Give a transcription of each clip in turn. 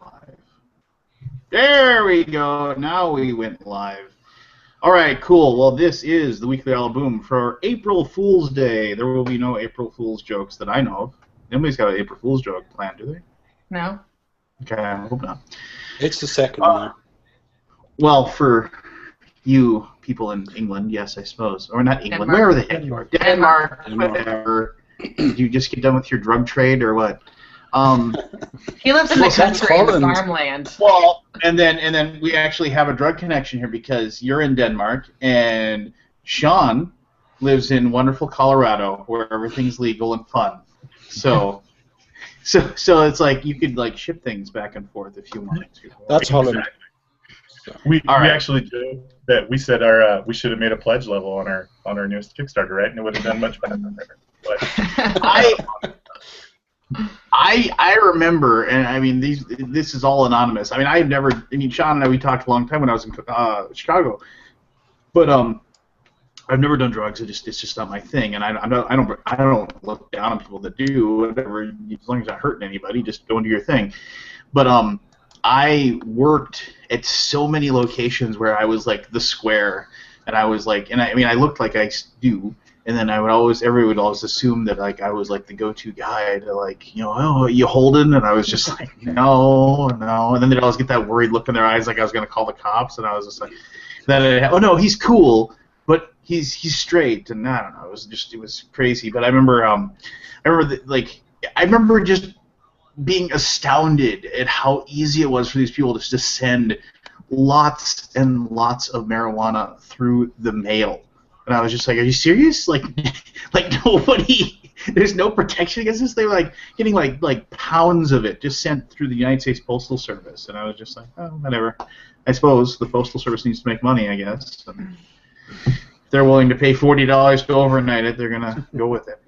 live. There we go. Now we went live. All right, cool. Well, this is the Weekly Alaboom for April Fool's Day. There will be no April Fool's jokes that I know of. Nobody's got an April Fool's joke planned, do they? No. Okay, I hope not. It's the second one. Well, for you people in England, yes, I suppose. Or not England. Denmark. Wherever the heck you are. Denmark. Whatever. Did you just get done with your drug trade or what? He lives in the that's country, in the Holland. farmland. Well, and then we actually have a drug connection here because you're in Denmark and Sean lives in wonderful Colorado where everything's legal and fun. So it's like you could like ship things back and forth if you wanted to. That's Holland. We right. actually joked that we said we should have made a pledge level on our newest Kickstarter, right? And it would have done much better. But I remember, and I mean this is all anonymous. I mean Sean and I, we talked a long time when I was in Chicago, but I've never done drugs. It's just not my thing, and I don't look down on people that do. Whatever, as long as you're not hurting anybody, just go and do your thing. But I worked at so many locations where I was like the square, and I was like, and I looked like I do. And then everybody would always assume that like I was like the go-to guy to like, oh, are you Holden? And I was just like, no. And then they'd always get that worried look in their eyes, like I was gonna call the cops. And I was just like, oh no, he's cool, but he's straight. And I don't know, it was crazy. But I remember just being astounded at how easy it was for these people to just send lots and lots of marijuana through the mail. And I was just like, are you serious? Like nobody, there's no protection against this? They were like getting like pounds of it just sent through the United States Postal Service. And I was just like, oh, whatever. I suppose the Postal Service needs to make money, I guess. And if they're willing to pay $40 to overnight it, they're going to go with it.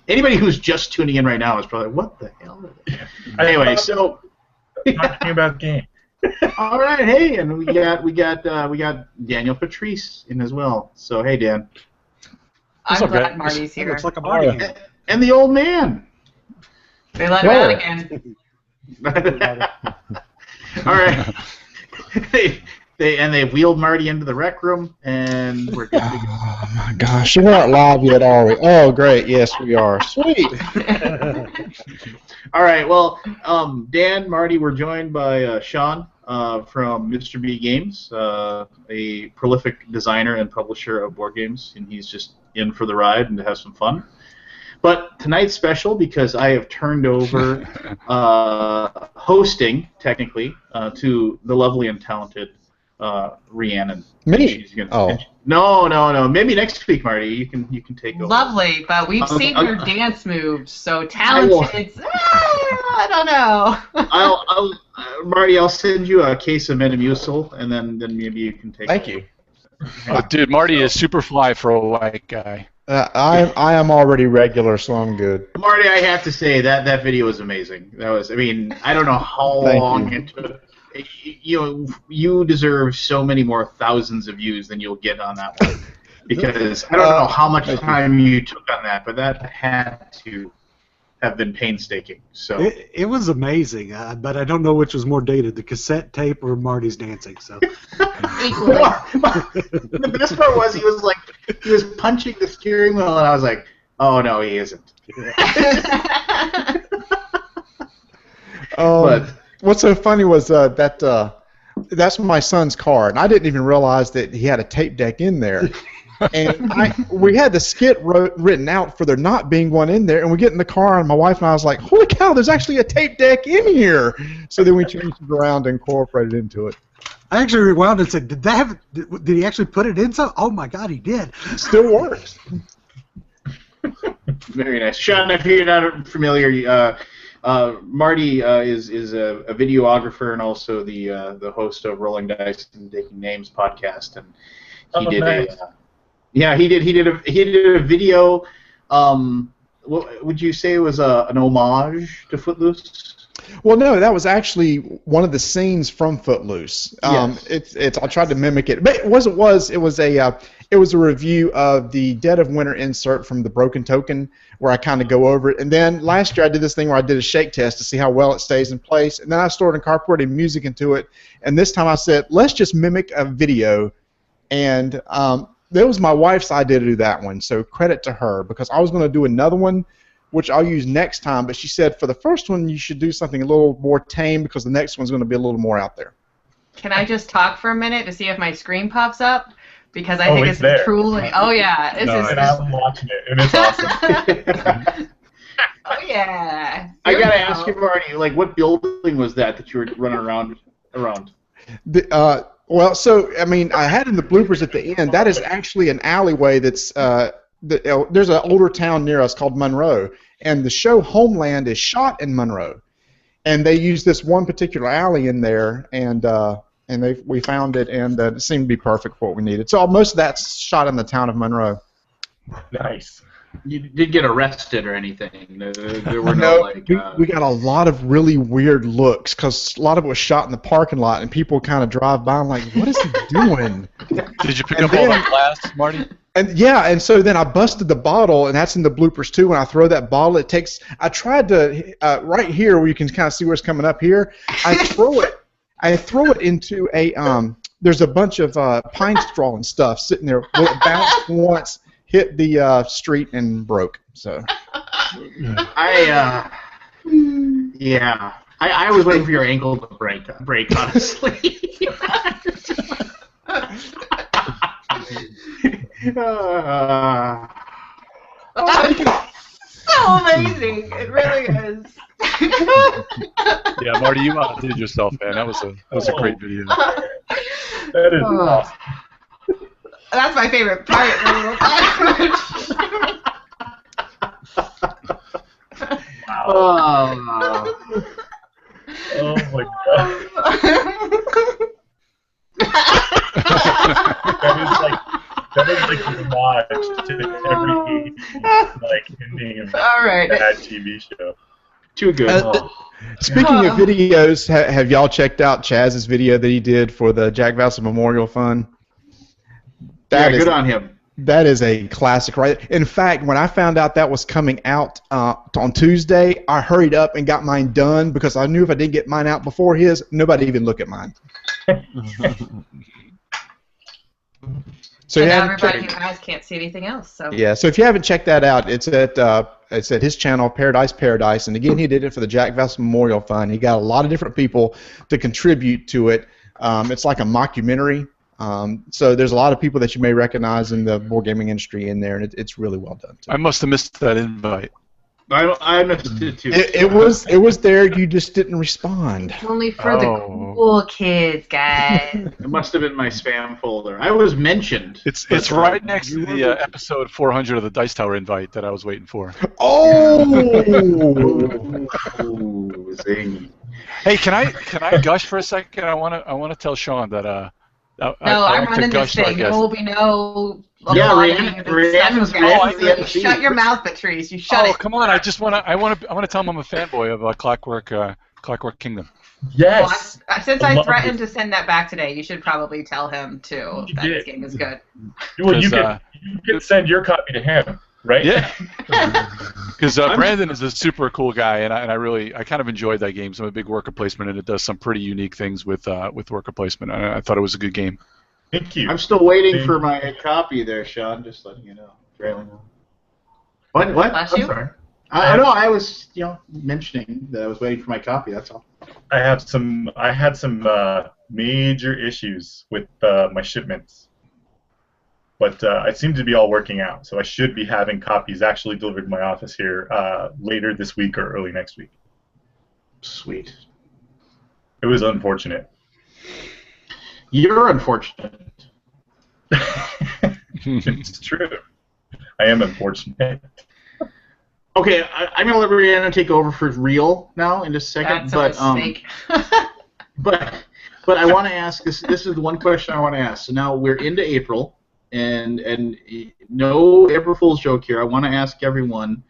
Anybody who's just tuning in right now is probably, what the hell? Anyway, so talking about game. All right, hey, and we got Daniel Patrice in as well. So hey, Dan. I'm glad Marty's here. Looks like a Marty. And the old man. They let him out again. All right. They wheeled Marty into the rec room, and we're good to go. Oh my gosh, we're not live yet, are we? Oh, great. Yes, we are. Sweet. All right. Well, Dan, Marty, we're joined by Sean from Mr. B Games, a prolific designer and publisher of board games, and he's just in for the ride and to have some fun. But tonight's special because I have turned over hosting, technically, to the lovely and talented Rhiannon. Me? No. Maybe next week, Marty. You can take over. Lovely, but we've seen your dance moves, so talented. I don't know. Marty, I'll send you a case of Metamucil, and then maybe you can take. Thank you. Oh, dude, Marty is super fly for a white guy. I am already regular, so I'm good. Marty, I have to say that video was amazing. I don't know how long it took. You deserve so many more thousands of views than you'll get on that one, because I don't know how much time you took on that, but that had to have been painstaking. So it was amazing, but I don't know which was more dated, the cassette tape or Marty's dancing. So the best part was he was punching the steering wheel, and I was like, oh no, he isn't. But what's so funny was that's my son's car, and I didn't even realize that he had a tape deck in there. And we had the skit written out for there not being one in there, and we get in the car, and my wife and I was like, holy cow, there's actually a tape deck in here. So then we changed it around and incorporated into it. I actually rewound and said, did he actually put it in? Oh my God, he did. It still works. Very nice. Sean, if you're not familiar, Marty is a videographer and also the host of Rolling Dice and Taking Names podcast, and he did nice. he did a video would you say it was an homage to Footloose? Well, no, that was actually one of the scenes from Footloose. Yes. I tried to mimic it, but it was a review of the Dead of Winter insert from the Broken Token, where I kind of go over it. And then last year I did this thing where I did a shake test to see how well it stays in place, and then I started incorporating music into it. And this time I said, let's just mimic a video, and that was my wife's idea to do that one. So credit to her, because I was going to do another one, which I'll use next time, but she said for the first one you should do something a little more tame because the next one's going to be a little more out there. Can I just talk for a minute to see if my screen pops up? Because I think it's this is there. truly... Oh, yeah. And I'm watching it, and it's awesome. Oh, yeah. I got to ask you, Marty, like, what building was that you were running around? Well, so, I mean, I had in the bloopers at the end, that is actually an alleyway that's... there's an older town near us called Monroe, and the show Homeland is shot in Monroe, and they used this one particular alley in there, and we found it, and it seemed to be perfect for what we needed. So most of that's shot in the town of Monroe. Nice. You didn't get arrested or anything. There were no like. We got a lot of really weird looks because a lot of it was shot in the parking lot, and people kind of drive by and like, what is he doing? Did you pick up all that glass, Marty? And yeah, and so then I busted the bottle, and that's in the bloopers too. When I throw that bottle, it takes. I tried to right here where you can kind of see where it's coming up here. I throw it into a. There's a bunch of pine straw and stuff sitting there. Well, it bounced once, hit the street, and broke. So. I was waiting for your ankle to break honestly. So amazing! It really is. Yeah, Marty, you outdid yourself, man. That was a great video. That is awesome. That's my favorite part. Wow. Oh my god. That is like an homage to every ending of a bad TV show. Too good. Speaking of videos, have y'all checked out Chaz's video that he did for the Jack Vowson Memorial Fund? Good on him. That is a classic, right? In fact, when I found out that was coming out on Tuesday, I hurried up and got mine done because I knew if I didn't get mine out before his, nobody even look at mine. So and now everybody who has can't see anything else. So yeah, so if you haven't checked that out, it's at his channel, Paradise, and again, he did it for the Jack Vowson Memorial Fund. He got a lot of different people to contribute to it. It's like a mockumentary. So there's a lot of people that you may recognize in the board gaming industry in there, and it's really well done too. I must have missed that invite. I missed it too. It was there. You just didn't respond. Only for the cool kids, guys. It must have been my spam folder. I was mentioned. It's right next to the episode 400 of the Dice Tower invite that I was waiting for. Oh! Zing. Hey, can I gush for a second? I want to tell Sean that I'm running this thing. There will be no. Yeah, Rhiannon's shut your mouth, Patrice. You shut it. Oh, come on! I want to tell him I'm a fanboy of Clockwork Kingdom. Yes. Well, since I threatened to send that back today, you should probably tell him too that this game is good. Well, you can send your copy to him, right? Yeah. Because Brandon is a super cool guy, and I kind of enjoyed that game. So I'm a big worker placement, and it does some pretty unique things with worker placement. I thought it was a good game. Thank you. I'm still waiting for my copy there, Sean. Just letting you know. What? I'm sorry. I know. I was, mentioning that I was waiting for my copy. That's all. I had some major issues with my shipments, but I seem to be all working out. So I should be having copies actually delivered to my office here later this week or early next week. Sweet. It was unfortunate. You're unfortunate. It's true. I am unfortunate. Okay, I'm gonna let Rhiannon take over for real now in just a second. That's a mistake. but I want to ask this. This is the one question I want to ask. So now we're into April, and no April Fool's joke here. I want to ask everyone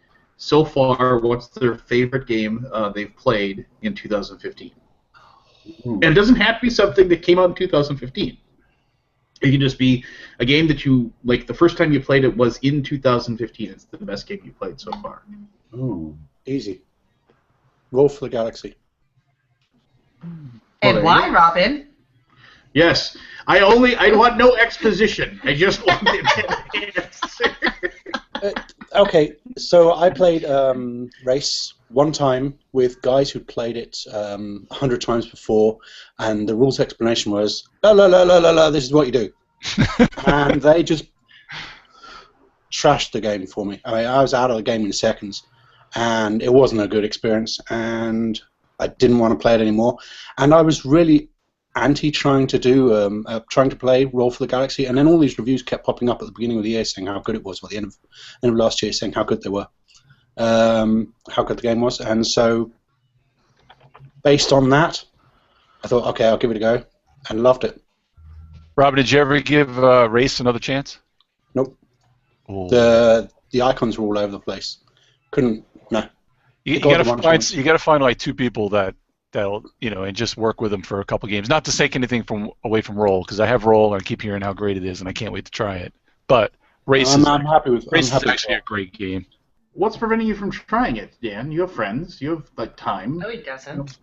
so far, what's their favorite game they've played in 2015. Ooh. And it doesn't have to be something that came out in 2015. It can just be a game that you, like, the first time you played it was in 2015. It's the best game you played so far. Ooh. Easy. Roll for the Galaxy. And why, Robin? Yes. I want no exposition. I just want the answer. Okay, so I played Race one time with guys who'd played it 100 times before, and the rules explanation was, la la la la la la, this is what you do. And they just trashed the game for me. I mean, I was out of the game in seconds, and it wasn't a good experience, and I didn't want to play it anymore. And I was really anti trying to play Roll for the Galaxy, and then all these reviews kept popping up at the beginning of the year saying how good it was, or at the end of last year saying how good they were, how good the game was, and so based on that, I thought, okay, I'll give it a go, and loved it. Robin, did you ever give Race another chance? Nope. Oh. The icons were all over the place. Couldn't. No. You gotta find like two people that'll and just work with them for a couple games. Not to take anything away from Roll, because I have Roll and I keep hearing how great it is, and I can't wait to try it. But Race is actually a great game. What's preventing you from trying it, Dan? You have friends. You have like time. No, he doesn't.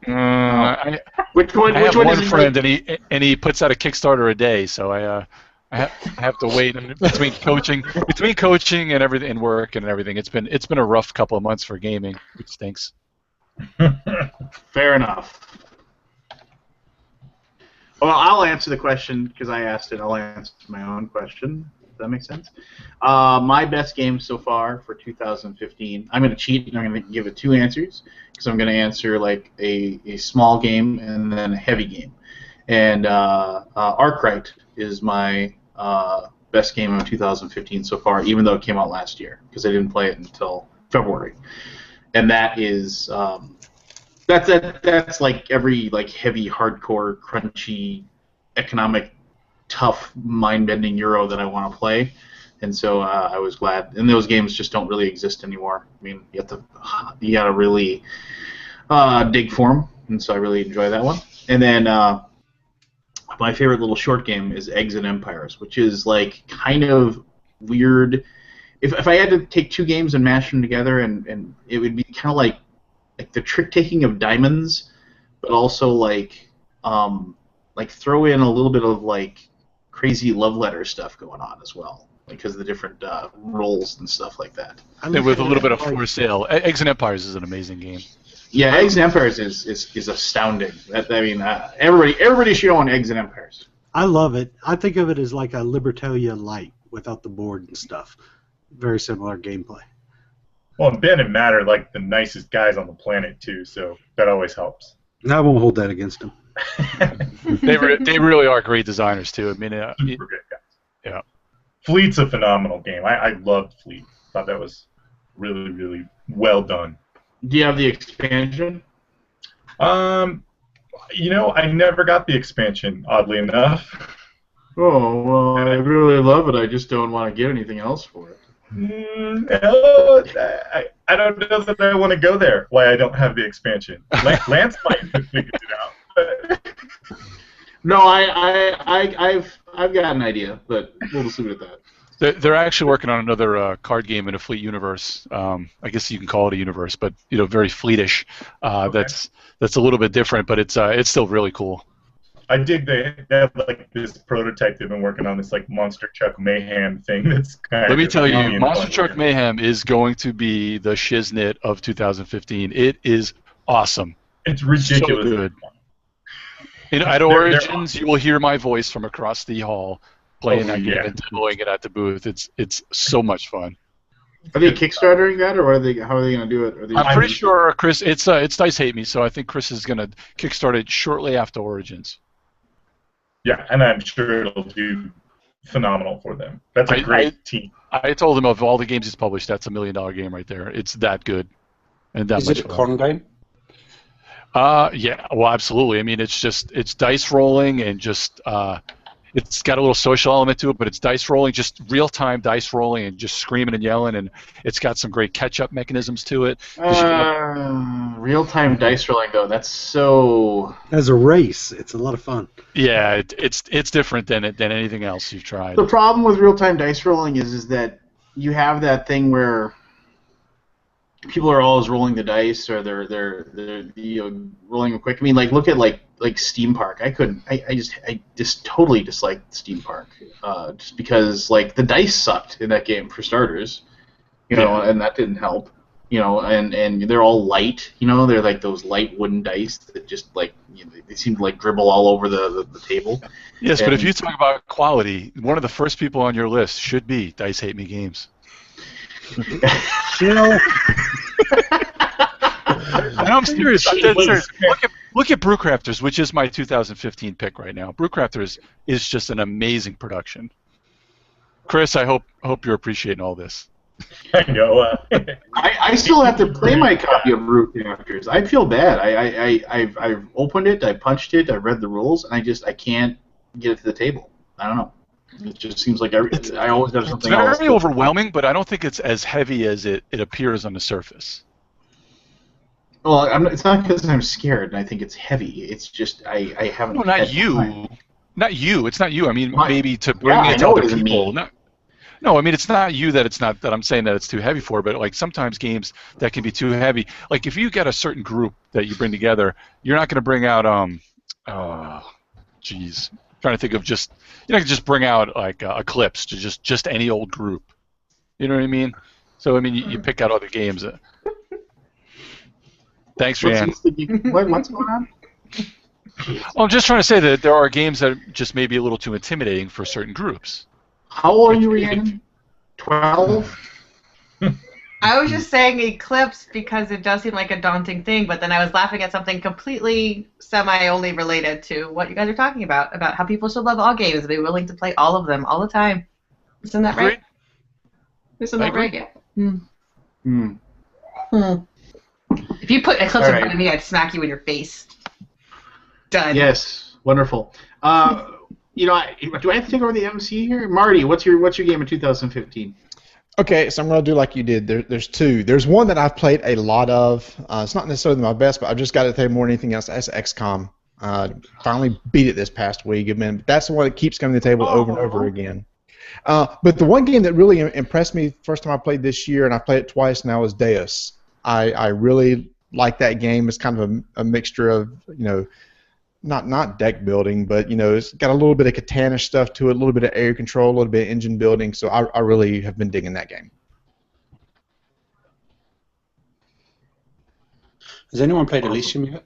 Which one? I have one one is friend, and he puts out a Kickstarter a day, so I have to wait between coaching and everything and work and everything. It's been a rough couple of months for gaming, which stinks. Fair enough. Well, I'll answer the question because I asked it. I'll answer my own question. Does that make sense? My best game so far for 2015. I'm going to cheat and I'm going to give it two answers because I'm going to answer like a small game and then a heavy game. And Arkwright is my best game of 2015 so far, even though it came out last year because I didn't play it until February. And that is that's like every like heavy, hardcore, crunchy, economic, tough, mind-bending Euro that I want to play. And so I was glad. And those games just don't really exist anymore. I mean, you gotta really dig for them. And so I really enjoy that one. And then my favorite little short game is Eggs and Empires, which is like kind of weird. If I had to take two games and mash them together, and it would be kind of like the trick-taking of diamonds, but also like throw in a little bit of like crazy love letter stuff going on as well, because of the different roles and stuff like that. With a little bit of for sale. Eggs and Empires is an amazing game. Yeah, Eggs and Empires is astounding. Everybody should own Eggs and Empires. I love it. I think of it as like a Libertalia light without the board and stuff. Very similar gameplay. Well, Ben and Matt are like the nicest guys on the planet too, so that always helps. And I won't hold that against them. They really are great designers too. I mean, super good guys. Yeah. Fleet's a phenomenal game. I loved Fleet. Thought that was really, really well done. Do you have the expansion? I never got the expansion, oddly enough. Oh, well, I really love it. I just don't want to get anything else for it. No, I don't know that I want to go there. Why I don't have the expansion? Lance might have figured it out. But... No, I've got an idea, but we'll just leave it at that. They're actually working on another card game in a Fleet universe. I guess you can call it a universe, but very Fleetish. Okay. That's a little bit different, but it's still really cool. I dig they have like this prototype they've been working on, this like Monster Truck Mayhem thing. That's kind Let me tell you, Monster Truck Mayhem is going to be the shiznit of 2015. It is awesome. It's ridiculous. So good. At Origins, you will hear my voice from across the hall playing that game and demoing it at the booth. It's so much fun. Are they Kickstartering that, or how are they going to do it? I'm pretty sure Chris. It's Dice Hate Me, so I think Chris is going to kickstart it shortly after Origins. Yeah, and I'm sure it'll do phenomenal for them. That's a great team. I told him of all the games he's published, that's $1 million game right there. It's that good and that much fun. Is it a con game? Yeah, well, absolutely. I mean, it's dice rolling and just It's got a little social element to it, but it's dice rolling, just real-time dice rolling and just screaming and yelling, and it's got some great catch-up mechanisms to it. Real-time dice rolling, though, that's so... As a race, it's a lot of fun. Yeah, it's different than anything else you've tried. The problem with real-time dice rolling is that you have that thing where people are always rolling the dice, or they're rolling them quick. I mean, like, look at like Steam Park. I just totally disliked Steam Park, just because like the dice sucked in that game for starters, and that didn't help, and they're all light, they're like those light wooden dice that just like they seem to like dribble all over the table. Yes, but if you talk about quality, one of the first people on your list should be Dice Hate Me Games. No, I'm serious. Look at Brewcrafters, which is my 2015 pick right now. Brewcrafters is just an amazing production. Chris, I hope you're appreciating all this. I know. I still have to play my copy of Brewcrafters. I feel bad. I've opened it, I punched it, I read the rules, and I can't get it to the table. I don't know. It just seems like I always have something else. It's very overwhelming, but I don't think it's as heavy as it appears on the surface. Well, it's not because I'm scared and I think it's heavy. It's just I haven't. No, not you. Time. Not you. It's not you. I mean, maybe to bring it to other people. No, I mean it's not you that I'm saying that it's too heavy for, but like sometimes games that can be too heavy. Like if you get a certain group that you bring together, you're not going to bring out trying to think of just you're not going to just bring out like Eclipse to just any old group. You know what I mean? So I mean you pick out other games. Thanks, Ryan. What's going on? Well, I'm just trying to say that there are games that just may be a little too intimidating for certain groups. How old are you, Rhiannon? 12? I was just saying Eclipse because it does seem like a daunting thing, but then I was laughing at something completely semi-only related to what you guys are talking about how people should love all games and be willing to play all of them all the time. Isn't that right? Isn't that right? Yeah. If you put Eclipse in front of me, I'd smack you in your face. Done. Yes, wonderful. Do I have to take over the MC here? Marty, what's your game in 2015? Okay, so I'm going to do like you did. There's two. There's one that I've played a lot of. It's not necessarily my best, but I've just got to play more than anything else. That's XCOM. Finally beat it this past week. I mean, that's the one that keeps coming to the table over and over again. But the one game that really impressed me first time I played this year, and I played it twice now, is Deus. I really like that game. It's kind of a mixture of, not deck building, but, it's got a little bit of Catan-ish stuff to it, a little bit of area control, a little bit of engine building, so I really have been digging that game. Has anyone played Elysium yet?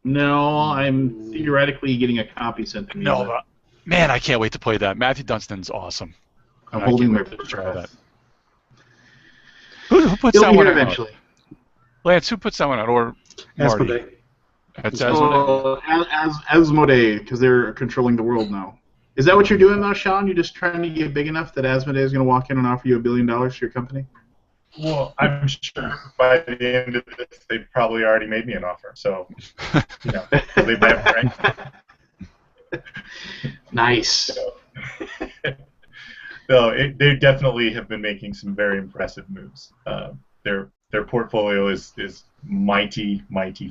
No, I'm theoretically getting a copy sent to me. No, man, I can't wait to play that. Matthew Dunstan's awesome. I'm holding my breath to try that. Who puts that one out? Eventually. Lance, who puts that one out? Or Marty? Asmodee. That's Asmodee? Asmodee, because they're controlling the world now. Is that what you're doing now, Sean? You're just trying to get big enough that Asmodee is going to walk in and offer you $1 billion for your company? Well, I'm sure by the end of this, they've probably already made me an offer. So, they buy it. Nice. No, they definitely have been making some very impressive moves. Their portfolio is mighty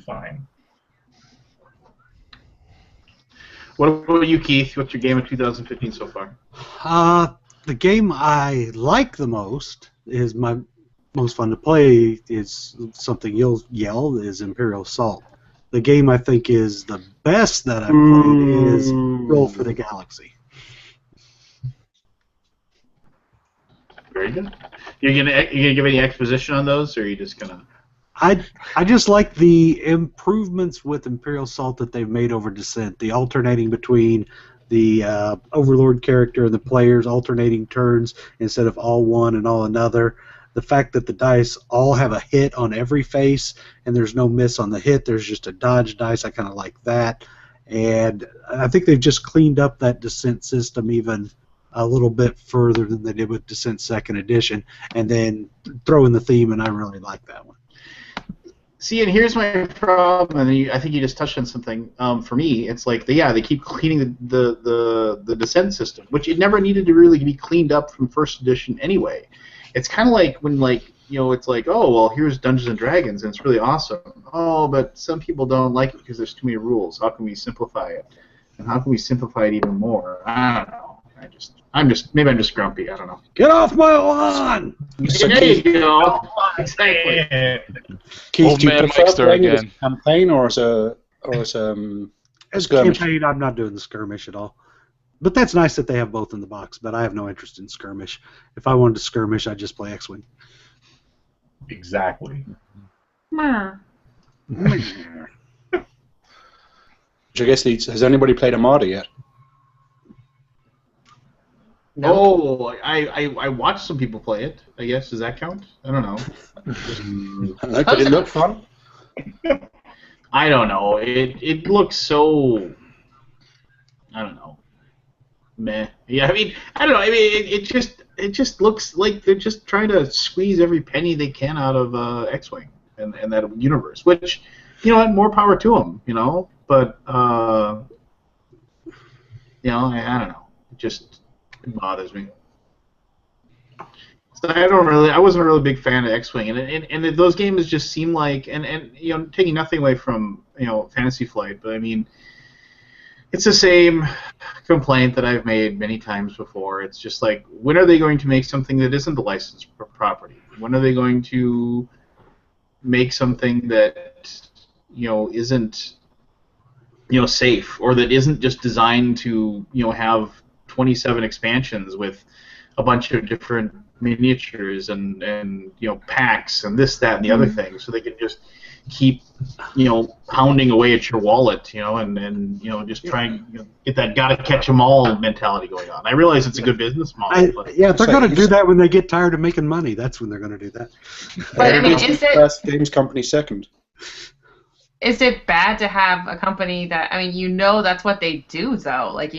fine. What about you, Keith? What's your game of 2015 so far? The game I like the most is my most fun to play. Is something you'll yell is Imperial Assault. The game I think is the best that I've played is Roll for the Galaxy. Very good. You're gonna give any exposition on those, or are you just gonna? I just like the improvements with Imperial Assault that they've made over Descent. The alternating between the Overlord character and the players, alternating turns instead of all one and all another. The fact that the dice all have a hit on every face and there's no miss on the hit. There's just a dodge dice. I kind of like that. And I think they've just cleaned up that Descent system even a little bit further than they did with Descent 2nd Edition, and then throw in the theme, and I really like that one. See, and here's my problem, and I think you just touched on something. For me, it's like they keep cleaning the descent system, which it never needed to really be cleaned up from first edition anyway. It's kind of like when it's like, oh well, here's Dungeons and Dragons, and it's really awesome. Oh, but some people don't like it because there's too many rules. How can we simplify it? And how can we simplify it even more? I don't know. Maybe I'm just grumpy. I don't know. Get off my lawn! There you go. Exactly. Keith, Old do you man prefer Mike's there playing it as again. a campaign or as a As skirmish? campaign, I'm not doing the skirmish at all. But that's nice that they have both in the box, but I have no interest in skirmish. If I wanted to skirmish, I'd just play X-Wing. Exactly. Which I guess has anybody played Armada yet? Oh, I watched some people play it. I guess does that count? I don't know. I don't know, did it look fun? I don't know. It looks so. I don't know. Meh. Yeah, I mean, I don't know. I mean, it just looks like they're just trying to squeeze every penny they can out of X-Wing and that universe. Which, more power to them. But I don't know. It bothers me. So I wasn't a really big fan of X-Wing, and those games just seem like, and taking nothing away from Fantasy Flight, but I mean, it's the same complaint that I've made many times before. It's just like, when are they going to make something that isn't a licensed property? When are they going to make something that isn't safe, or that isn't just designed to have 27 expansions with a bunch of different miniatures and packs and this, that, and the other thing, so they can just keep pounding away at your wallet, and just try and get that gotta catch 'em all mentality going on. I realize it's a good business model. Yeah, they're going to do that when they get tired of making money. That's when they're going to do that. But I mean, First games company second. is it bad to have a company that, I mean, that's what they do, though? Like,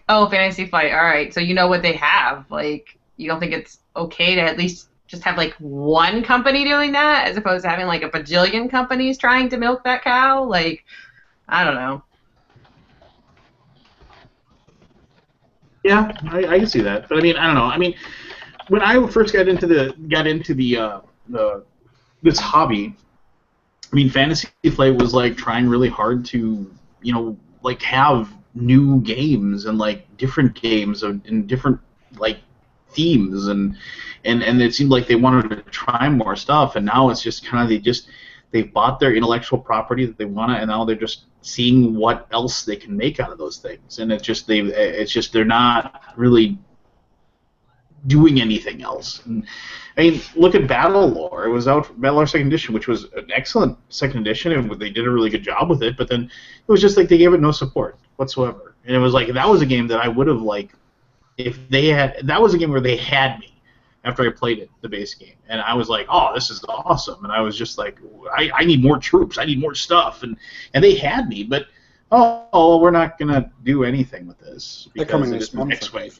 oh, Fantasy Flight, all right, so what they have. Like, you don't think it's okay to at least just have, like, one company doing that, as opposed to having, like, a bajillion companies trying to milk that cow? Like, I don't know. Yeah, I can see that, but I mean, I don't know. I mean, when I first got into this hobby, I mean, Fantasy Flight was like trying really hard to, like have new games and like different games and different like themes and it seemed like they wanted to try more stuff, and now it's just kind of they've bought their intellectual property that they want to, and now they're just seeing what else they can make out of those things, and it's just they're not really doing anything else. And, I mean, look at Battle Lore. It was out, Battle Lore Second Edition, which was an excellent second edition, and they did a really good job with it. But then it was just like they gave it no support whatsoever, and it was like that was a game that I would have liked if they had. That was a game where they had me after I played it, the base game, and I was like, oh, this is awesome, and I was just like, I need more troops, I need more stuff, and they had me, but we're not gonna do anything with this They're because coming it this is the month. next way.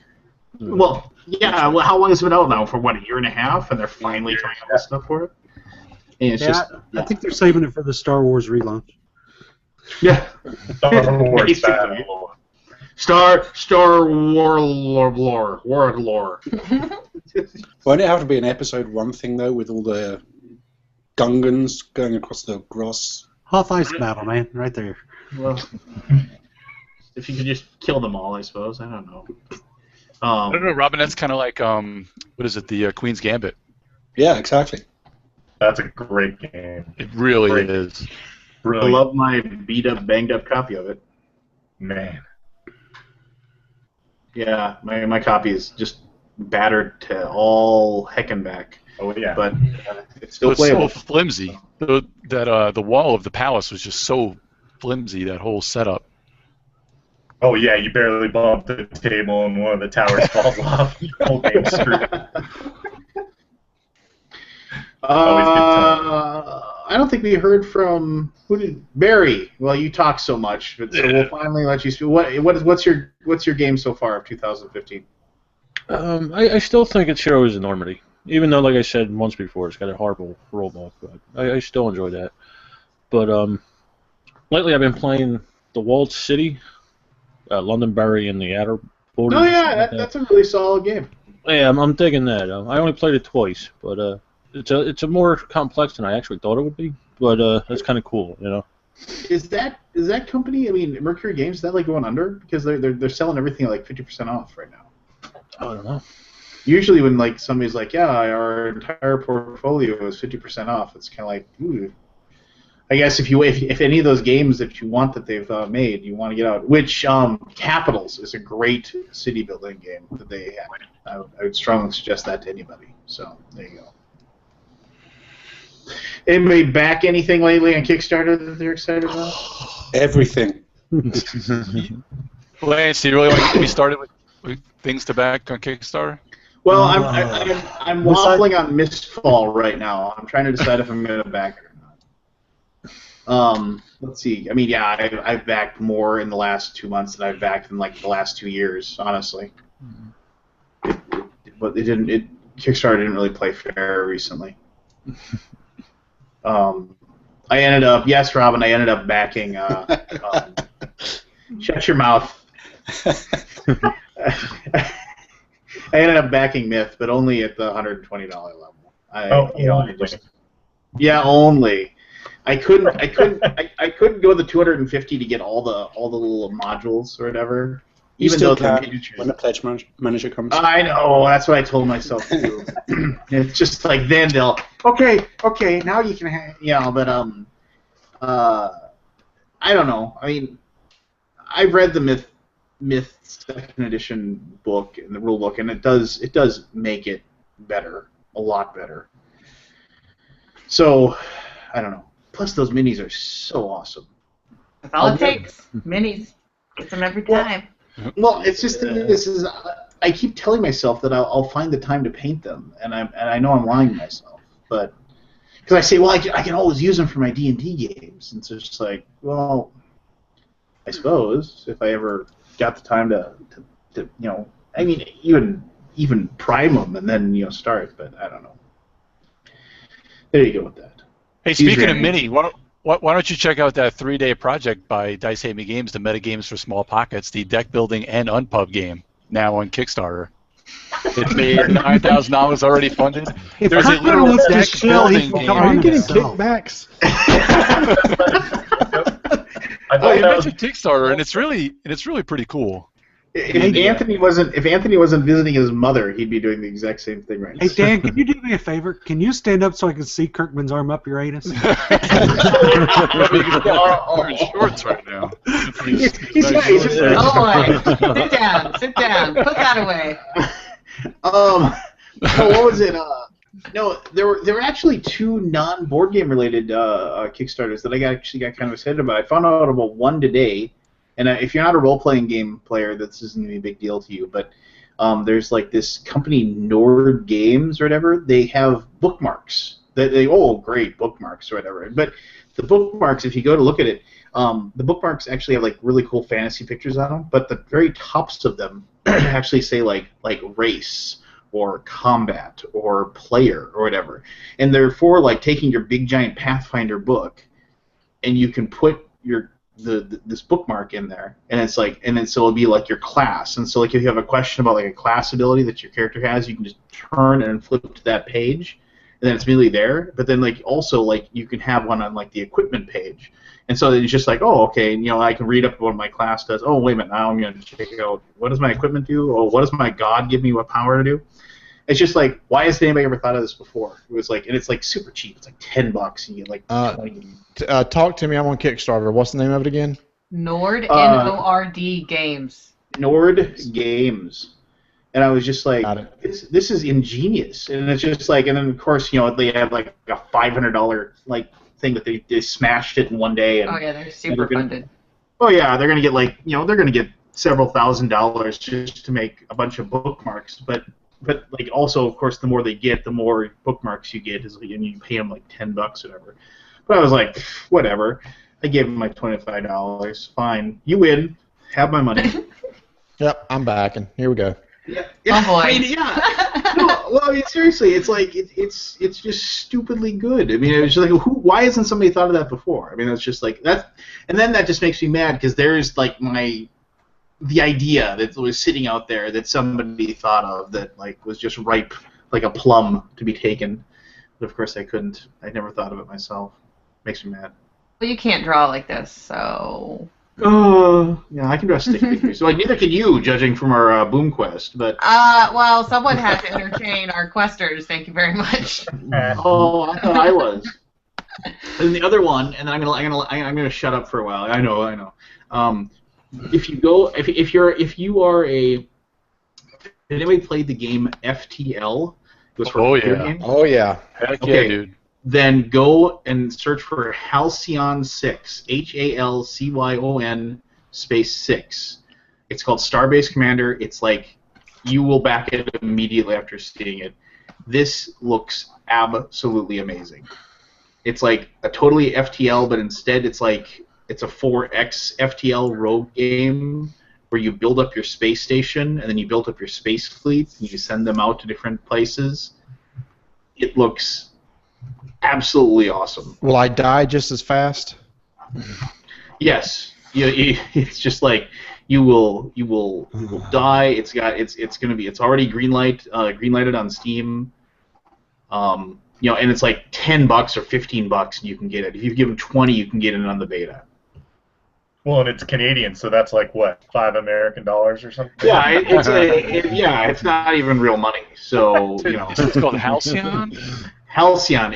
Well, yeah. Well, how long has it been out now? For what, a year and a half, and they're finally trying out this stuff for it. And it's I think they're saving it for the Star Wars relaunch. yeah. Star Wars Basically. Battle. Star War lore. Won't it have to be an episode 1 thing though, with all the Gungans going across the grass? Hoth Ice Battle, man, right there. Well, if you could just kill them all, I suppose. I don't know. I don't know, Robinette's kind of like, what is it, the Queen's Gambit. Yeah, exactly. That's a great game. It really Great. is. I Brilliant. love my beat up, banged up copy of it. Man. Yeah, my copy is just battered to all heck and back. Oh, yeah. But it's still It's playable. so flimsy. The wall of the palace was just so flimsy, that whole setup. Oh, yeah, you barely bump the table and one of the towers falls off. Your whole game's screwed. Always good time. I don't think we heard from Barry. Well, you talk so much, but so we'll finally let you speak. What's your game so far of 2015? I still think it's Heroes of Normandy, even though, like I said once before, it's got a horrible rollback, but I still enjoy that. But lately I've been playing the Walled City, Londonderry, and the Outer Borders. Oh yeah, that's a really solid game. Yeah, I'm digging that. I only played it twice, but it's a more complex than I actually thought it would be. But that's kind of cool, you know. Is that company? I mean, Mercury Games, is that like going under because they're selling everything at like 50% off right now? I don't know. Usually when like somebody's like, yeah, our entire portfolio is 50% off, it's kind of like, ooh. I guess if any of those games that you want that they've made, you want to get out. Which Capitals is a great city building game that they have. I would strongly suggest that to anybody. So there you go. Anybody back anything lately on Kickstarter that they're excited about? Everything. Lance, do you really want to get me started with things to back on Kickstarter? Well, I'm waffling on Mistfall right now. I'm trying to decide if I'm going to back it or not. Let's see. I mean, yeah, I've backed more in the last 2 months than I've backed in like the last 2 years, honestly. But Kickstarter didn't really play fair recently. I ended up, yes, Robin, I ended up backing. Shut your mouth. I ended up backing Myth, but only at the $120 level. Only. I couldn't go the 250 to get all the little modules or whatever. Even though when the pledge manager comes. I know. That's what I told myself to do. It's just like then they'll okay, now you can but I don't know. I mean, I've read the Myth second edition book and the rule book, and it does make it better, a lot better. So I don't know. Plus, those minis are so awesome. That's all it takes. Minis. Get them every time. Well, it's just this is. I keep telling myself that I'll find the time to paint them, and I know I'm lying to myself, but because I say, well, I can always use them for my D&D games, and so it's just like, well, I suppose if I ever got the time to I mean, even prime them and then start, but I don't know. There you go with that. Hey, speaking of mini, why don't you check out that 3-day project by Dice Hate Me Games, the metagames for small pockets, the deck building and unpub game, now on Kickstarter. It's made $9,000 already funded. If There's a Kirkman literal wants to deck sell, he building can game. come Are on you getting himself. kickbacks? I Oh, you thought that was, mentioned Kickstarter, and it's really pretty cool. If Anthony wasn't visiting his mother, he'd be doing the exact same thing right now. Hey Dan, can you do me a favor? Can you stand up so I can see Kirkman's arm up your anus? Wearing shorts right now. He's just Oh boy. Sit down. Put that away. What was it? No, there were actually 2 non-board game related Kickstarters that I actually got kind of excited about. I found out about one today, and if you're not a role-playing game player, this isn't gonna be a big deal to you. But there's like this company Nord Games or whatever. They have bookmarks. Great bookmarks or whatever. But the bookmarks, if you go to look at it, the bookmarks actually have like really cool fantasy pictures on them. But the very tops of them actually say like race or combat or player or whatever, and they're for like taking your big giant Pathfinder book, and you can put this bookmark in there, and it's like, and then so it'll be like your class, and so like if you have a question about like a class ability that your character has, you can just turn and flip to that page, and then it's immediately there. But then like also like you can have one on like the equipment page, and so it's just like, oh, okay, I can read up what my class does. Oh, wait a minute, now I'm going to check out what does my equipment do? Oh, what does my god give me what power to do? It's just like, why hasn't anybody ever thought of this before? It was like, and it's like super cheap. It's like $10, and you get like 20. Talk to me. I'm on Kickstarter. What's the name of it again? Nord, N-O-R-D Games. Nord Games. And I was just like, this is ingenious. And it's just like, and then of course, they have like a $500 like thing that they smashed it in one day. And, oh yeah, they're super funded. Oh yeah, they're gonna get like, they're gonna get several $1,000s just to make a bunch of bookmarks. But like also, of course, the more they get, the more bookmarks you get, and you pay them like $10 or whatever. But I was like, whatever. I gave them my $25. Fine, you win. Have my money. Yep, I'm backing. Here we go. Yeah. Oh boy. I mean, yeah. No, well, I mean, seriously, it's like it's just stupidly good. I mean, it was just like, why hasn't somebody thought of that before? I mean, it's just like that, and then that just makes me mad because there's like the idea that was sitting out there that somebody thought of that like was just ripe like a plum to be taken, but of course I couldn't. I never thought of it myself. Makes me mad. Well, you can't draw like this, so. Yeah, I can draw stick figures. So like, neither can you, judging from our Boom Quest. But Well, someone had to entertain our questers. Thank you very much. oh, I thought I was. And the other one, and I'm gonna shut up for a while. I know. If anybody played the game FTL? It was for a computer game. Oh yeah. Heck Okay. yeah, dude. Then go and search for Halcyon 6, HALCYON space 6. It's called Starbase Commander. It's like you will back it immediately after seeing it. This looks absolutely amazing. It's like a totally FTL, but instead it's like it's a 4X FTL rogue game where you build up your space station and then you build up your space fleet and you send them out to different places. It looks absolutely awesome. Will I die just as fast? Yes, it's just like you will die. It's already greenlighted on Steam. And it's like $10 or $15, and you can get it. If you give them 20, you can get it on the beta. Well, and it's Canadian, so that's like what, $5 American or something? Yeah, it's not even real money. So It's called Halcyon. Halcyon,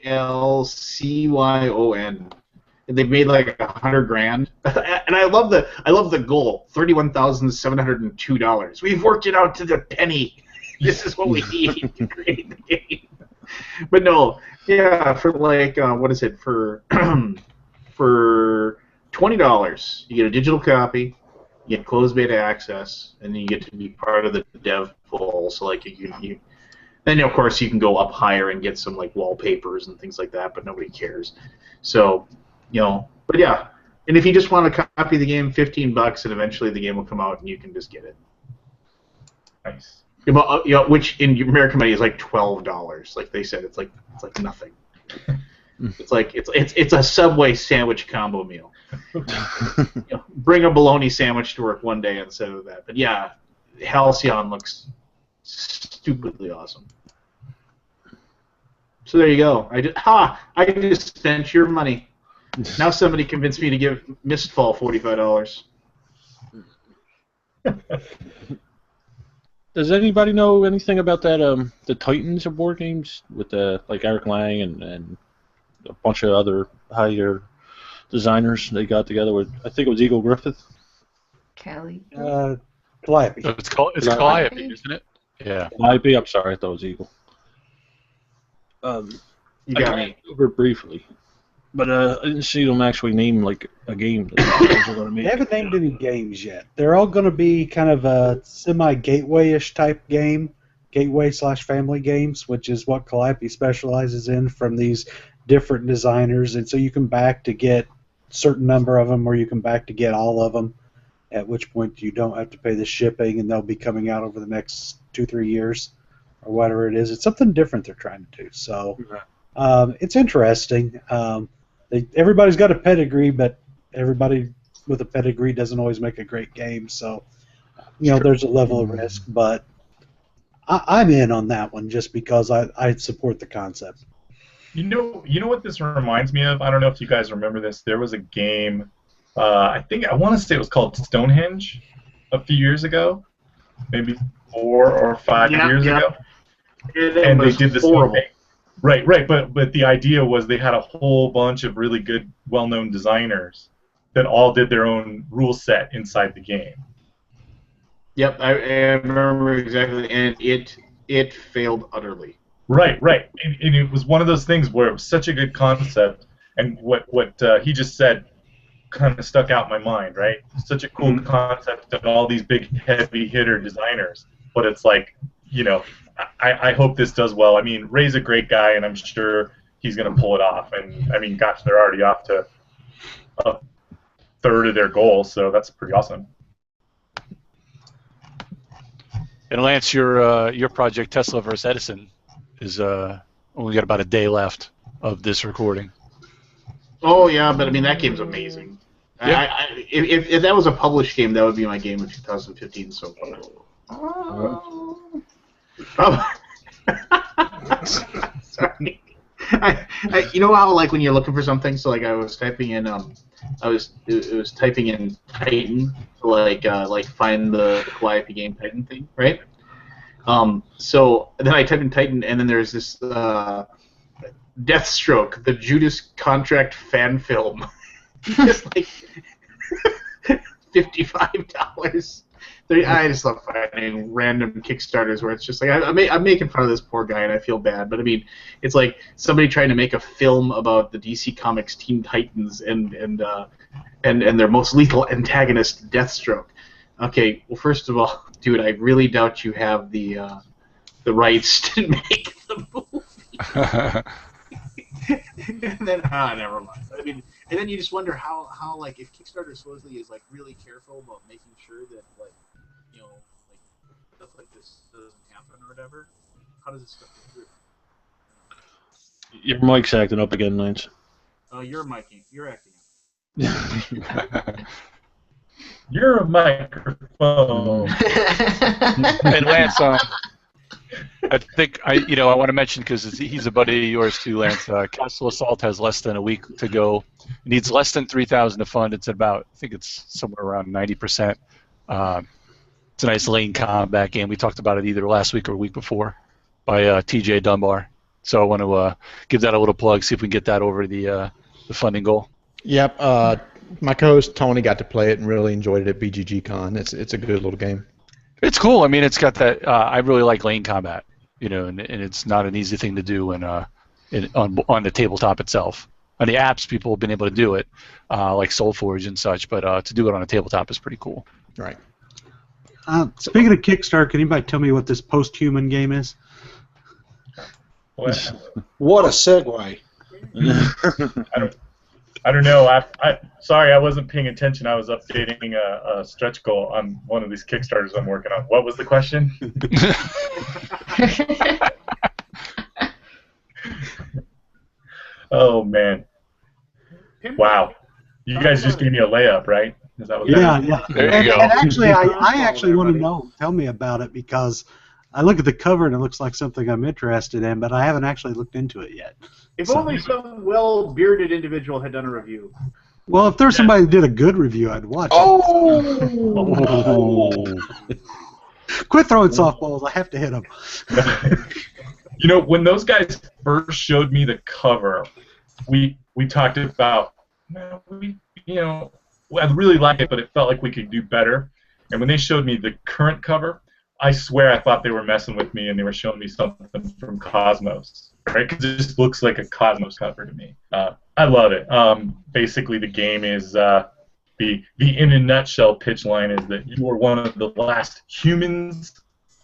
HALCYON. And they've made like $100,000, and I love the goal, $31,702. We've worked it out to the penny. This is what we need to create the game. But no, yeah, for like what is it for for $20 you get a digital copy, you get closed beta access, and then you get to be part of the dev pool. So like you then of course you can go up higher and get some like wallpapers and things like that, but nobody cares. So but yeah, and if you just want to copy the game, $15, and eventually the game will come out and you can just get it. Nice. Which in American money is like $12. Like they said, it's like nothing. It's a Subway sandwich combo meal. Bring a bologna sandwich to work one day instead of that. But yeah, Halcyon looks stupidly awesome. So there you go. I just spent your money. Now somebody convinced me to give Mistfall $45. Does anybody know anything about that? The Titans of board games with like Eric Lang and a bunch of other higher designers they got together with. I think it was Eagle Griffith. Kelly. Calliope. It's Calliope, isn't it? Yeah. Calliope. I'm sorry, I thought it was Eagle. You I got glanced me. over it briefly, but I didn't see them actually name like a game. That They haven't named any games yet. They're all going to be kind of a semi-gateway-ish type game, gateway/family games, which is what Calliope specializes in from these different designers. And so you can back to get a certain number of them, or you can back to get all of them, at which point you don't have to pay the shipping, and they'll be coming out over the next 2-3 years or whatever it is. It's something different they're trying to do. So it's interesting. Everybody's got a pedigree, but everybody with a pedigree doesn't always make a great game. So, there's a level of risk, but I'm in on that one just because I support the concept. You know what this reminds me of? I don't know if you guys remember this. There was a game, I want to say it was called Stonehenge a few years ago, maybe 4 or 5 years ago. And they did the same thing. Right, but the idea was they had a whole bunch of really good, well-known designers that all did their own rule set inside the game. Yep, I remember exactly, and it failed utterly. Right, and it was one of those things where it was such a good concept, and what he just said kind of stuck out in my mind, right? Such a cool concept and all these big heavy hitter designers, but it's like, I hope this does well. I mean, Ray's a great guy, and I'm sure he's going to pull it off. And I mean, gosh, they're already off to a third of their goal, so that's pretty awesome. And Lance, your project Tesla versus Edison is only got about a day left of this recording. Oh yeah, but I mean that game's amazing. Yeah. If that was a published game, that would be my game of 2015 so far. Sorry. You know how like when you're looking for something, so like I was typing in it was typing in Titan to like find the Calliope game Titan thing, right? So then I typed in Titan, and then there's this Deathstroke, the Judas Contract fan film. Just like $55. I just love finding random Kickstarters where it's just like I'm making fun of this poor guy and I feel bad, but I mean it's like somebody trying to make a film about the DC Comics Teen Titans and their most lethal antagonist, Deathstroke. Okay, well first of all, dude, I really doubt you have the rights to make the movie. And then never mind. I mean, and then you just wonder how like if Kickstarter supposedly is like really careful about making sure that like like stuff like this doesn't happen or whatever. How does this stuff go through? Your mic's acting up again, Lance. Oh, you're acting up. You're a microphone. And Lance, I think I want to mention because he's a buddy of yours too, Lance. Castle Assault has less than a week to go. It needs less than 3,000 to fund. It's about I think it's somewhere around 90%. It's a nice lane combat game. We talked about it either last week or a week before by TJ Dunbar. So I want to give that a little plug. See if we can get that over the funding goal. Yep. My co-host Tony got to play it and really enjoyed it at BGG Con. It's a good little game. It's cool. I mean, it's got that. I really like lane combat, and it's not an easy thing to do on the tabletop itself. On the apps, people have been able to do it, like SoulForge and such, but to do it on a tabletop is pretty cool. Right. Speaking of Kickstarter, can anybody tell me what this post-human game is? What a segue. I don't know. Sorry, I wasn't paying attention. I was updating a stretch goal on one of these Kickstarters I'm working on. What was the question? Oh man! Wow, you guys just gave me a layup, right? Is that what that is? Yeah. There you go. And actually, I actually want to know. Tell me about it because I look at the cover and it looks like something I'm interested in, but I haven't actually looked into it yet. If only some well-bearded individual had done a review. Well, if there's somebody who did a good review, I'd watch it. Quit throwing softballs. I have to hit them. When those guys first showed me the cover, we talked about, I really like it, but it felt like we could do better. And when they showed me the current cover, I swear I thought they were messing with me and they were showing me something from Cosmos, right? Because it just looks like a Cosmos cover to me. I love it. Basically, the game is the in a nutshell pitch line is that you are one of the last humans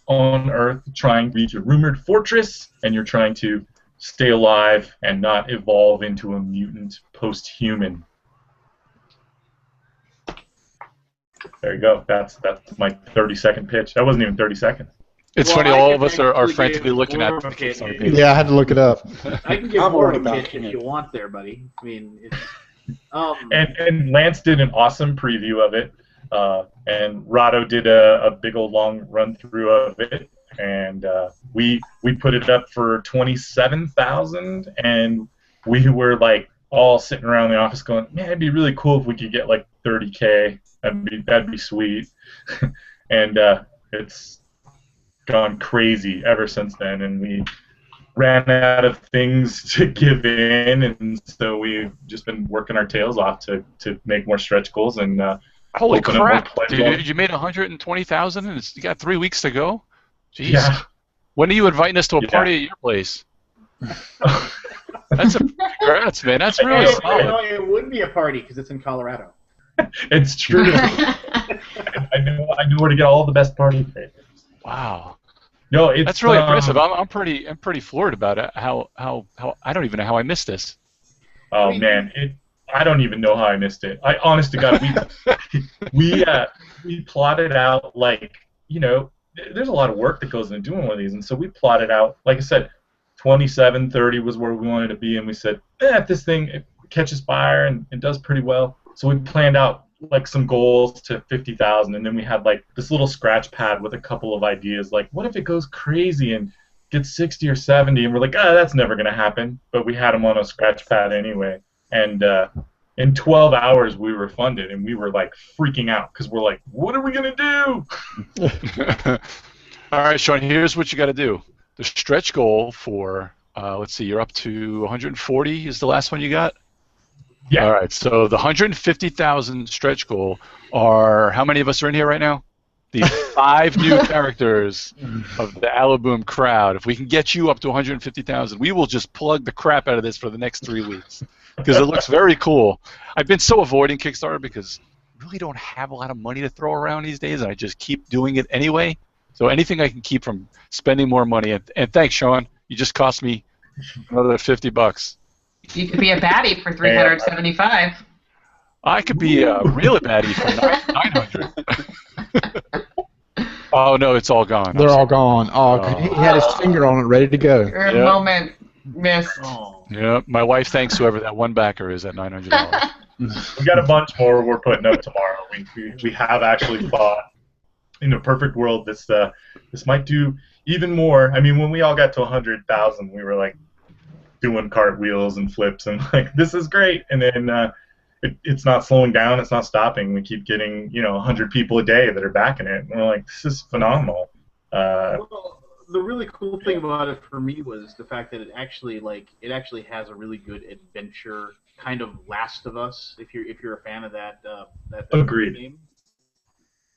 on Earth trying to reach a rumored fortress, and you're trying to stay alive and not evolve into a mutant post-human. There you go. That's my 30-second pitch. That wasn't even 30 seconds. It's funny. All of us are frantically looking at the Kickstarter page. Yeah, I had to look it up. I can give more of a pitch if you want there, buddy. I mean, and Lance did an awesome preview of it, and Rado did a big old long run through of it, and we put it up for 27,000, and we were like all sitting around the office going, man, it'd be really cool if we could get like 30K. That'd be sweet. And it's gone crazy ever since then, and we ran out of things to give in, and so we've just been working our tails off to make more stretch goals and holy crap, dude! You made 120,000 and you got 3 weeks to go. Jeez. Yeah. When are you inviting us to a party at your place? That's congrats, man. That's really solid. It wouldn't be a party because it's in Colorado. It's true. I know where to get all the best party favors. Wow. No, that's really impressive. I'm pretty floored about it. How I don't even know how I missed this. Oh man, I don't even know how I missed it. Honest to God, we plotted out like there's a lot of work that goes into doing one of these, and so we plotted out, like I said, 27, 30 was where we wanted to be, and we said, if this thing catches fire and it does pretty well, so we planned out like some goals to 50,000, and then we had like this little scratch pad with a couple of ideas, like what if it goes crazy and gets 60 or 70, and we're like, that's never gonna happen, but we had them on a scratch pad anyway, and in 12 hours we were funded, and we were like freaking out because we're like, what are we gonna do? All right, Sean, here's what you got to do. The stretch goal for, let's see, you're up to 140 is the last one you got? Yeah. All right, so the 150,000 stretch goal are, how many of us are in here right now? The 5 new characters of the Alaboom crowd. If we can get you up to 150,000, we will just plug the crap out of this for the next 3 weeks because it looks very cool. I've been so avoiding Kickstarter because I really don't have a lot of money to throw around these days, and I just keep doing it anyway. So anything I can keep from spending more money, and thanks, Sean. You just cost me another $50. You could be a baddie for 375. I could be a real baddie for 900. Oh no, it's all gone. They're all gone. Oh, he had his finger on it, ready to go. Your moment missed. Yeah, my wife thanks whoever that one backer is at $900. We got a bunch more we're putting up tomorrow. We have actually thought, in a perfect world, this might do even more. I mean, when we all got to 100,000, we were like doing cartwheels and flips and like, this is great. And then it's not slowing down. It's not stopping. We keep getting 100 people a day that are backing it. And we're like, this is phenomenal. Well, the really cool thing about it for me was the fact that it actually has a really good adventure kind of Last of Us. If you're a fan of that Agreed. game.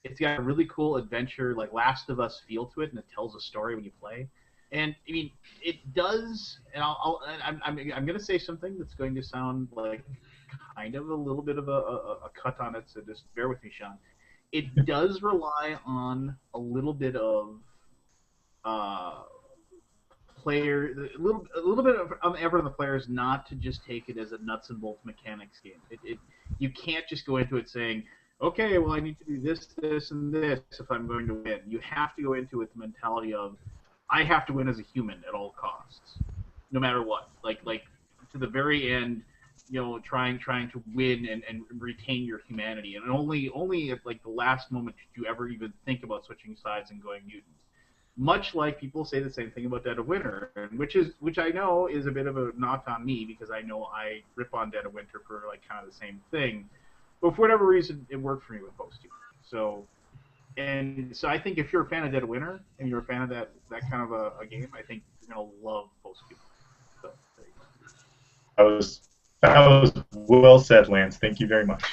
It's got a really cool adventure, like Last of Us feel to it, and it tells a story when you play. And I mean, it does. And I'm going to say something that's going to sound like kind of a little bit of a cut on it. So just bear with me, Sean. It does rely on a little bit of a little bit of effort on the players not to just take it as a nuts and bolts mechanics game. You can't just go into it saying, okay, well, I need to do this, this, and this if I'm going to win. You have to go into it with the mentality of, I have to win as a human at all costs, no matter what. Like to the very end, trying to win and retain your humanity. And only at like the last moment did you ever even think about switching sides and going mutant. Much like people say the same thing about Dead of Winter, which I know is a bit of a knock on me because I know I rip on Dead of Winter for like kind of the same thing. But for whatever reason, it worked for me with Post-Human. So I think if you're a fan of Dead of Winter and you're a fan of that kind of a game, I think you're gonna love Post-Human. So there you go. That was well said, Lance. Thank you very much.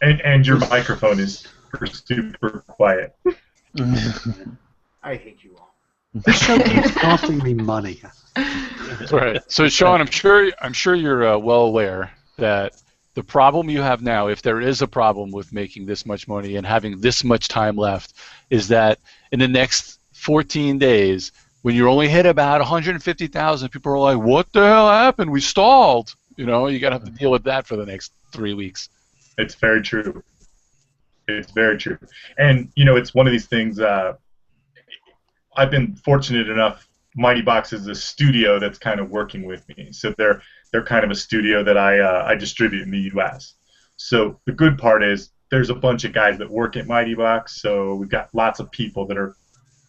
And your microphone is super quiet. I hate you all. This show keeps costing me money. Right. So Sean, I'm sure you're well aware that the problem you have now, if there is a problem with making this much money and having this much time left, is that in the next 14 days, when you only hit about 150,000, people are like, what the hell happened? We stalled. You got to have to deal with that for the next 3 weeks. It's very true. It's very true. And, it's one of these things, I've been fortunate enough, Mighty Box is a studio that's kind of working with me. So they're kind of a studio that I distribute in the U.S. So the good part is there's a bunch of guys that work at Mighty Box, so we've got lots of people that are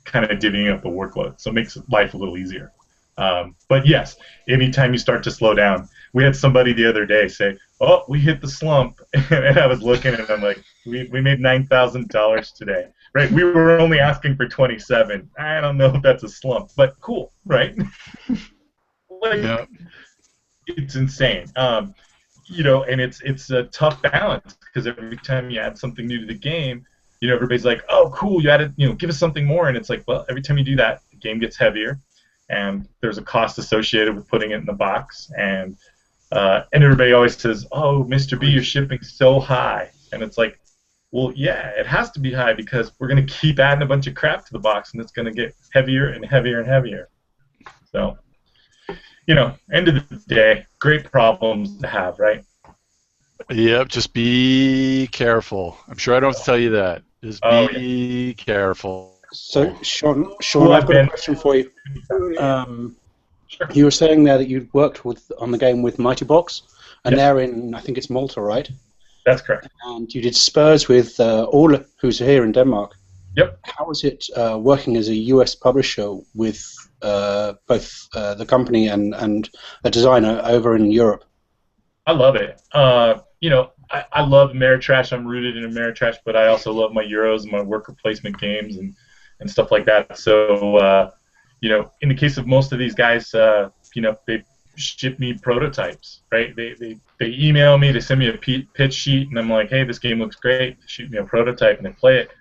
kind of divvying up the workload, so it makes life a little easier. But yes, anytime you start to slow down, we had somebody the other day say, "Oh, we hit the slump," and I was looking and I'm like, "We made $9,000 today, right? We were only asking for 27. I don't know if that's a slump, but cool, right?" Yeah. It's insane. And it's a tough balance because every time you add something new to the game, everybody's like, "Oh, cool, you added, give us something more," and it's like, well, every time you do that, the game gets heavier, and there's a cost associated with putting it in the box, and everybody always says, "Oh, Mr. B, you're shipping so high," and it's like, well, yeah, it has to be high because we're going to keep adding a bunch of crap to the box, and it's going to get heavier and heavier and heavier. So, end of the day, great problems to have, right? Yep, just be careful. I'm sure I don't have to tell you that. Just Oh, be careful. So, Sean, Well, I've got a Ben. question for you. Sure. You were saying there that you'd worked on the game with Mighty Box, and Yes. they're in, I think it's Malta, right? That's correct. And you did Spurs with Ole, who's here in Denmark. Yep. How is it working as a US publisher with both the company and a designer over in Europe? I love it. I love Ameritrash. I'm rooted in Ameritrash, but I also love my Euros and my worker placement games and stuff like that. So, in the case of most of these guys, they ship me prototypes, right? They email me, they send me a pitch sheet, and I'm like, hey, this game looks great. Shoot me a prototype, and they play it.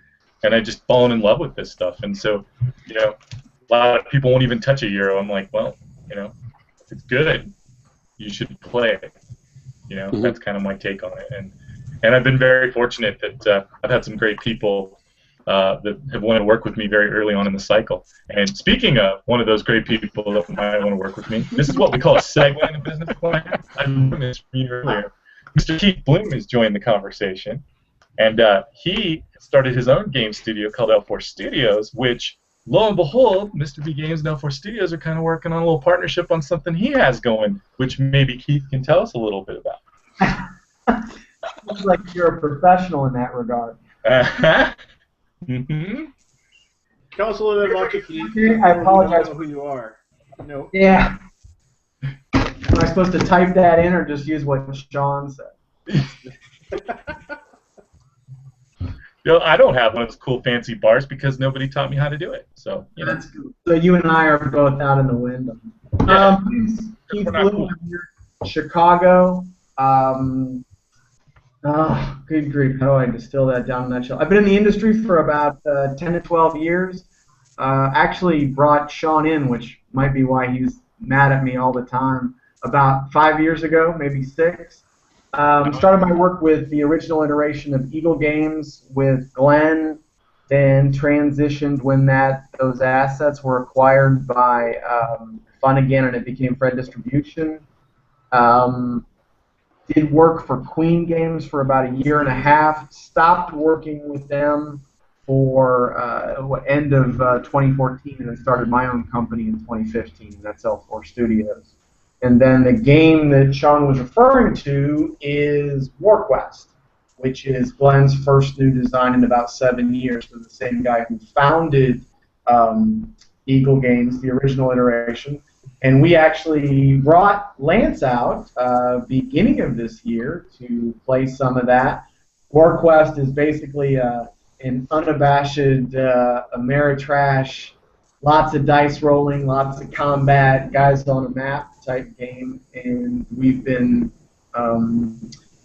And I just fallen in love with this stuff. And so, a lot of people won't even touch a Euro. I'm like, well, if it's good, you should play it. That's kind of my take on it. And I've been very fortunate that I've had some great people that have wanted to work with me very early on in the cycle. And speaking of one of those great people that might want to work with me, this is what we call a segue in the business plan. I learned this from you earlier. Mr. Keith Bloom has joined the conversation, and he started his own game studio called L4 Studios, which, lo and behold, Mr. B Games and L4 Studios are kind of working on a little partnership on something he has going, which maybe Keith can tell us a little bit about. Looks like you're a professional in that regard. Mm-hmm. Tell us a little bit about you, Keith. I apologize. Who you are. No. Yeah. Am I supposed to type that in or just use what Sean said? I don't have one of those cool fancy bars because nobody taught me how to do it. So, That's good. So you and I are both out in the window. Yeah. Keith We're not Bloom, cool. I'm here in Chicago. Good grief, how do I distill that down in a nutshell? I've been in the industry for about 10 to 12 years. Actually brought Sean in, which might be why he's mad at me all the time, about 5 years ago, maybe 6. Started my work with the original iteration of Eagle Games with Glenn, then transitioned when those assets were acquired by Fun Again and it became Fred Distribution. Did work for Queen Games for about a year and a half. Stopped working with them for end of 2014, and then started my own company in 2015. That's L4 Studios. And then the game that Sean was referring to is WarQuest, which is Glenn's first new design in about 7 years from the same guy who founded Eagle Games, the original iteration. And we actually brought Lance out beginning of this year to play some of that. WarQuest is basically an unabashed Ameritrash, lots of dice rolling, lots of combat, guys on a map type game. And we've been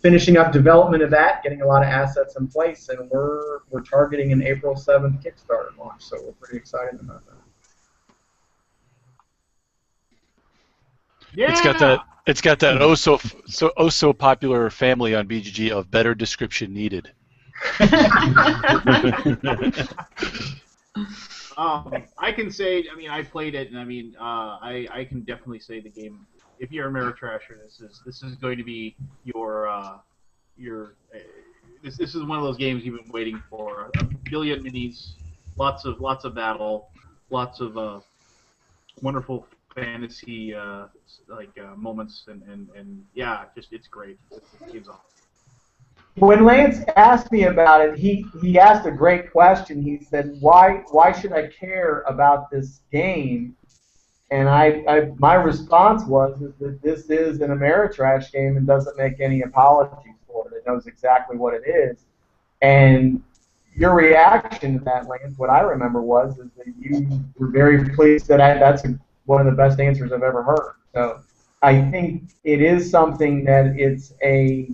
finishing up development of that, getting a lot of assets in place, and we're targeting an April 7th Kickstarter launch, so we're pretty excited about that. Yeah. It's got that oh so popular family on BGG of better description needed. I can say, I played it, and I can definitely say the game. If you're a Ameritrasher, this is going to be this is one of those games you've been waiting for. A billion minis, lots of battle, lots of wonderful fantasy moments, and yeah, it's great. The game's awesome. When Lance asked me about it, he asked a great question. He said, "Why should I care about this game?" And my response was that this is an Ameritrash game and doesn't make any apologies for it. It knows exactly what it is. And your reaction to that, Lance, what I remember is that you were very pleased that that's one of the best answers I've ever heard. So I think it is something that it's a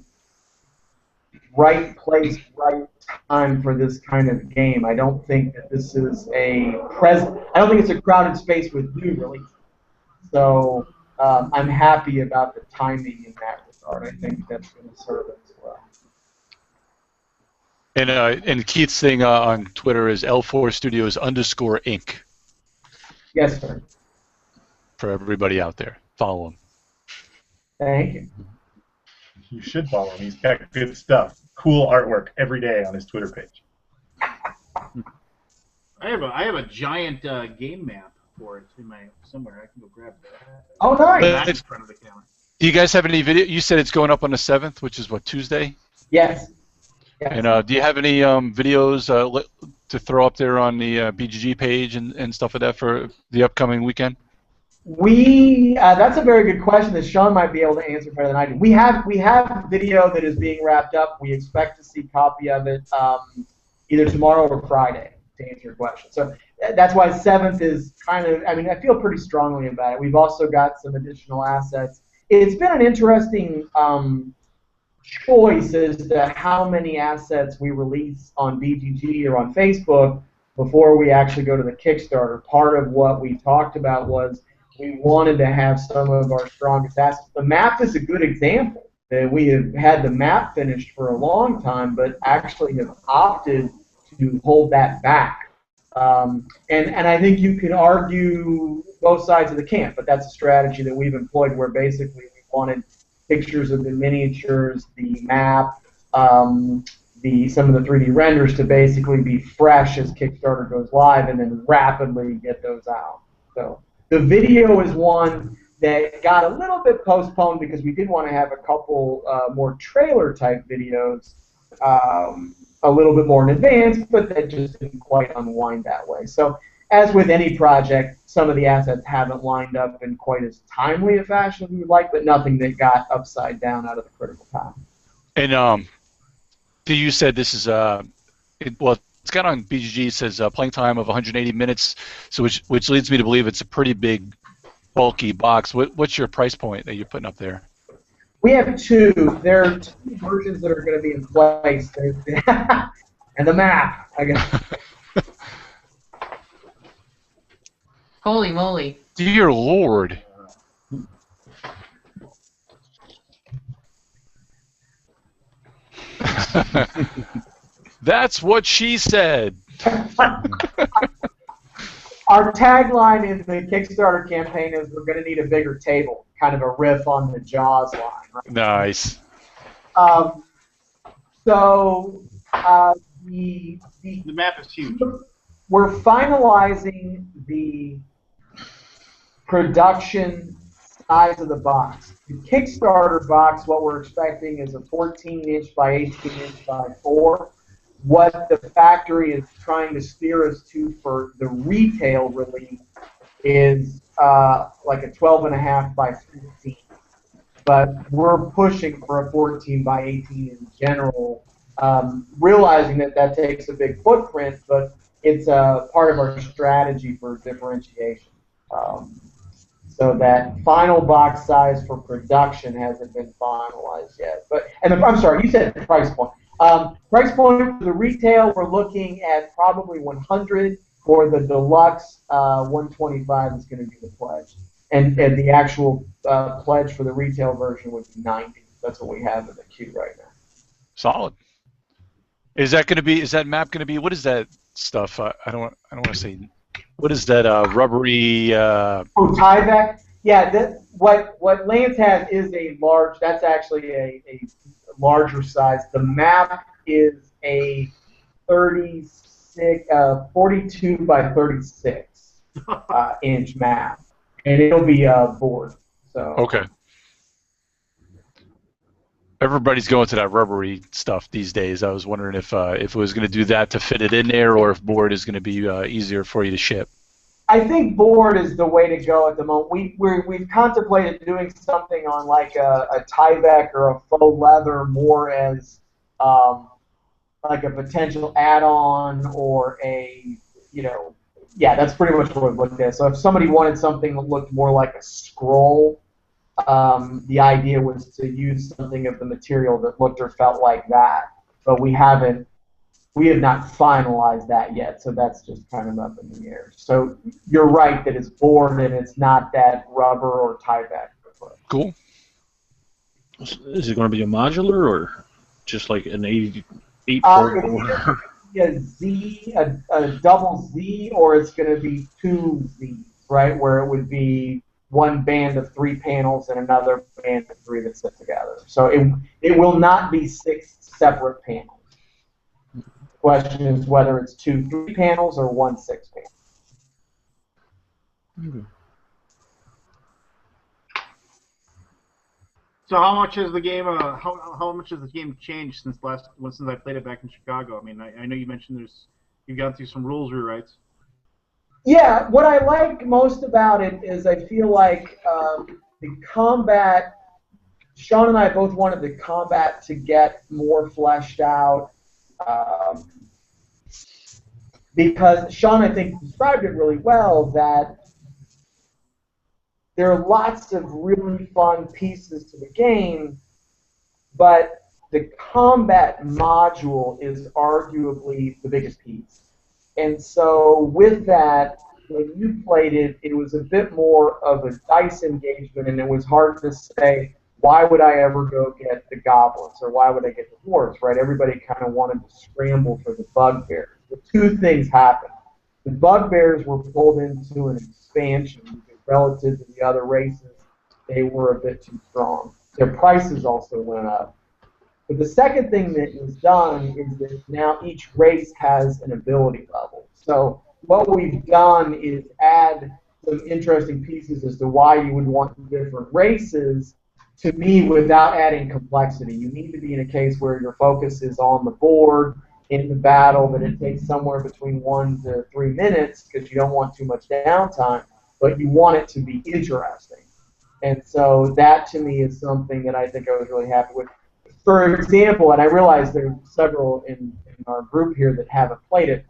right place, right time for this kind of game. I don't think that this is I don't think it's a crowded space with new releases. So I'm happy about the timing in that regard. I think that's going to serve it as well. And Keith's thing on Twitter is L4 Studios _Inc. Yes, sir. For everybody out there, follow him. Thank you. You should follow him. He's got good stuff. Cool artwork every day on his Twitter page. I have a giant game map for it in my somewhere. I can go grab that. Oh, nice. That's in front of the camera. Do you guys have any video? You said it's going up on the 7th, which is what, Tuesday? Yes. Yes. And do you have any videos to throw up there on the BGG page and stuff like that for the upcoming weekend? That's a very good question that Sean might be able to answer better than I do. We have video that is being wrapped up. We expect to see a copy of it either tomorrow or Friday, to answer your question. So that's why 7th is kind of, I mean, I feel pretty strongly about it. We've also got some additional assets. It's been an interesting choice as to how many assets we release on BGG or on Facebook before we actually go to the Kickstarter. Part of what we talked about was we wanted to have some of our strongest assets. The map is a good example. That we have had the map finished for a long time, but actually have opted to hold that back. And I think you could argue both sides of the camp, but that's a strategy that we've employed where basically we wanted pictures of the miniatures, the map, some of the 3D renders to basically be fresh as Kickstarter goes live and then rapidly get those out. So the video is one that got a little bit postponed because we did want to have a couple more trailer-type videos a little bit more in advance, but that just didn't quite unwind that way. So as with any project, some of the assets haven't lined up in quite as timely a fashion as we would like, but nothing that got upside down out of the critical time. And you said this is well, it's got on BGG. It says playing time of 180 minutes, so which leads me to believe it's a pretty big, bulky box. What's your price point that you're putting up there? We have two. There are two versions that are going to be in place. And the map, I guess. Holy moly. Dear Lord. That's what she said. Our tagline in the Kickstarter campaign is we're going to need a bigger table, kind of a riff on the Jaws line. Right? Nice. The map is huge. We're finalizing the production size of the box. The Kickstarter box, what we're expecting is a 14-inch by 18-inch by 4. What the factory is trying to steer us to for the retail release is like a 12.5 by 15. But we're pushing for a 14 by 18 in general, realizing that that takes a big footprint, but it's a part of our strategy for differentiation. So that final box size for production hasn't been finalized yet. I'm sorry, you said the price point. Price point for the retail, we're looking at probably 100. For the deluxe, 125 is going to be the pledge. And the actual pledge for the retail version would be 90. That's what we have in the queue right now. Solid. Is that map going to be? What is that stuff? I don't want to say. What is that rubbery? Oh, Tyvek. Yeah. What Lance has is a large. That's actually a larger size. The map is a 42 by 36 inch map, and it'll be board. So. Okay. Everybody's going to that rubbery stuff these days. I was wondering if it was going to do that to fit it in there, or if board is going to be easier for you to ship. I think board is the way to go at the moment. We've contemplated doing something on like a Tyvek or a faux leather more as like a potential add-on or that's pretty much what we've looked at. So if somebody wanted something that looked more like a scroll, the idea was to use something of the material that looked or felt like that, but we have not finalized that yet, so that's just kind of up in the air. So you're right that it's board and it's not that rubber or Tyvek. Cool. Is it going to be a modular or just like an 8-4? A double Z, or it's going to be 2 Z's, right? Where it would be one band of 3 panels and another band of 3 that sit together. So it will not be 6 separate panels. question is whether it's 2 3 panels or 1 6 panel. Okay. So how much has the game how much has the game changed since I played it back in Chicago? I mean, I know you mentioned you've gone through some rules rewrites. Yeah, what I like most about it is I feel like the combat. Sean and I both wanted the combat to get more fleshed out because Sean, I think, described it really well, that there are lots of really fun pieces to the game, but the combat module is arguably the biggest piece. And so with that, when you played it, it was a bit more of a dice engagement, and it was hard to say, why would I ever go get the goblins, or why would I get the dwarves, right? Everybody kind of wanted to scramble for the bugbears. The two things happened. The bugbears were pulled into an expansion because relative to the other races, they were a bit too strong. Their prices also went up. But the second thing that was done is that now each race has an ability level. So what we've done is add some interesting pieces as to why you would want different races, to me, without adding complexity. You need to be in a case where your focus is on the board, in the battle, that it takes somewhere between 1 to 3 minutes because you don't want too much downtime, but you want it to be interesting. And so that, to me, is something that I think I was really happy with. For example, and I realize there are several in our group here that haven't played it,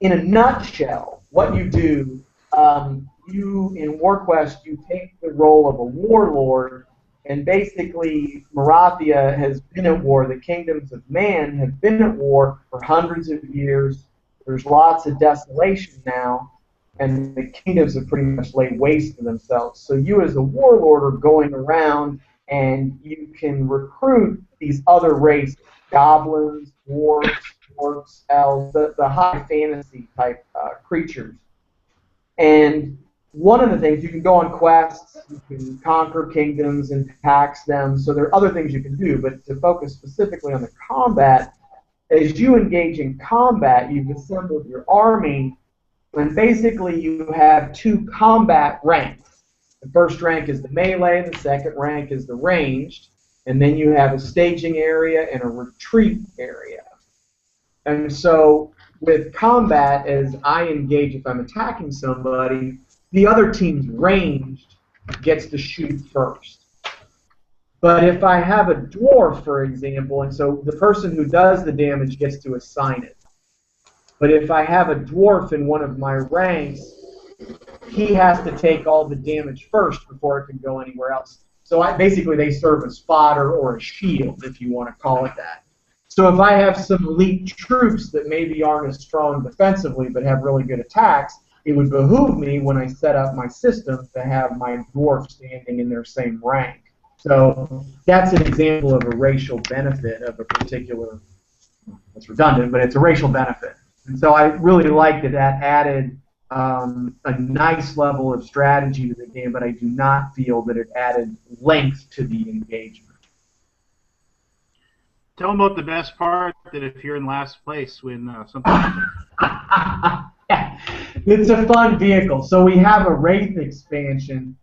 in a nutshell, what you do, you, in WarQuest, you take the role of a warlord, and basically Marathia has been at war. The kingdoms of man have been at war for hundreds of years. There's lots of desolation now, and the kingdoms have pretty much laid waste to themselves. So you, as a warlord, are going around, and you can recruit these other races, goblins, dwarves, orcs, elves, the high fantasy type creatures. And one of the things, you can go on quests, you can conquer kingdoms and tax them, so there are other things you can do, but to focus specifically on the combat, as you engage in combat, you've assembled your army, and basically you have 2 combat ranks. The first rank is the melee, the second rank is the ranged, and then you have a staging area and a retreat area. And so with combat, as I engage, if I'm attacking somebody, the other team's ranged gets to shoot first. But if I have a dwarf, for example, and so the person who does the damage gets to assign it. But if I have a dwarf in one of my ranks, he has to take all the damage first before it can go anywhere else. So basically they serve as fodder or a shield, if you want to call it that. So if I have some elite troops that maybe aren't as strong defensively but have really good attacks, it would behoove me when I set up my system to have my dwarf standing in their same rank. So that's an example of a racial benefit of a particular, it's redundant, but it's a racial benefit. And so I really liked that added a nice level of strategy to the game, but I do not feel that it added length to the engagement. Tell them about the best part, that if you're in last place when something happens. It's a fun vehicle. So we have a Wraith expansion,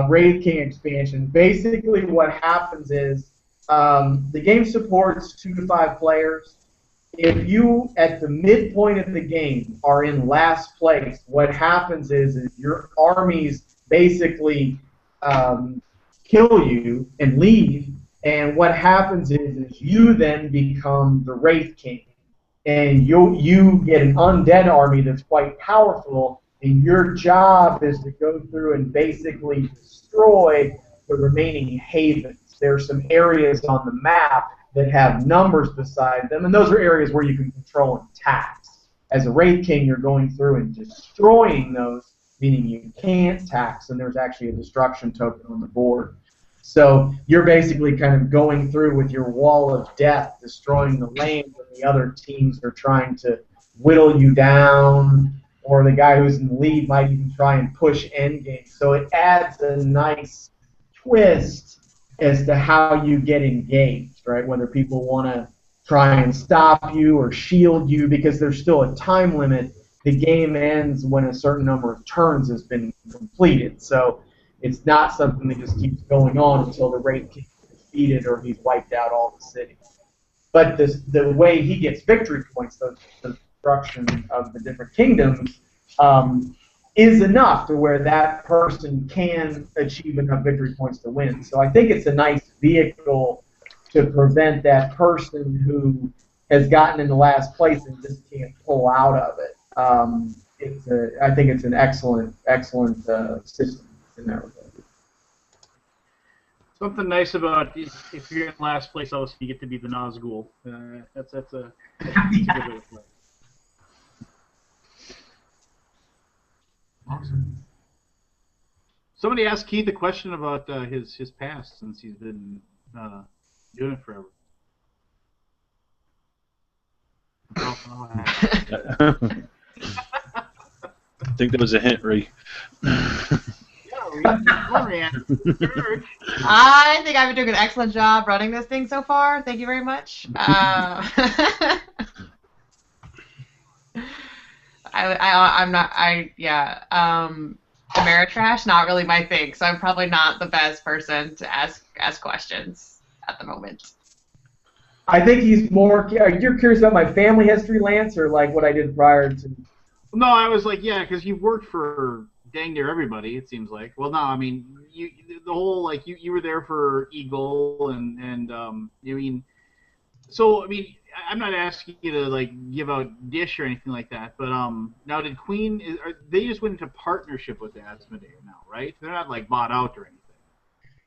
Wraith King expansion. Basically what happens is the game supports 2 to 5 players. If you, at the midpoint of the game, are in last place, what happens is your armies basically kill you and leave, and what happens is you then become the Wraith King. And you get an undead army that's quite powerful, and your job is to go through and basically destroy the remaining havens. There are some areas on the map that have numbers beside them, and those are areas where you can control and tax. As a Wraith King, you're going through and destroying those, meaning you can't tax, and there's actually a destruction token on the board. So you're basically kind of going through with your wall of death, destroying the land, when the other teams are trying to whittle you down, or the guy who's in the lead might even try and push endgame. So it adds a nice twist as to how you get engaged, right? Whether people want to try and stop you or shield you because there's still a time limit. The game ends when a certain number of turns has been completed. So it's not something that just keeps going on until the Raid King is defeated or he's wiped out all the cities. But the way he gets victory points, the destruction of the different kingdoms, is enough to where that person can achieve enough victory points to win. So I think it's a nice vehicle to prevent that person who has gotten in the last place and just can't pull out of it. I think it's an excellent system in that regard. Something nice about if you're in last place, obviously you get to be the Nazgul. That's a good way to play. Awesome. Somebody asked Keith a question about his past since he's been doing it forever. I think that was a hint, Ray. I think I've been doing an excellent job running this thing so far. Thank you very much. Ameritrash, not really my thing, so I'm probably not the best person to ask questions at the moment. I think he's more. You're curious about my family history, Lance, or like what I did prior to? No, I was like, yeah, because you've worked for dang near everybody. It seems like. Well, no, I mean, the whole like you were there for Eagle and I mean, so I mean, I'm not asking you to like give out Dish or anything like that, but now did Queen? They just went into partnership with Asmodee now, right? They're not like bought out or anything.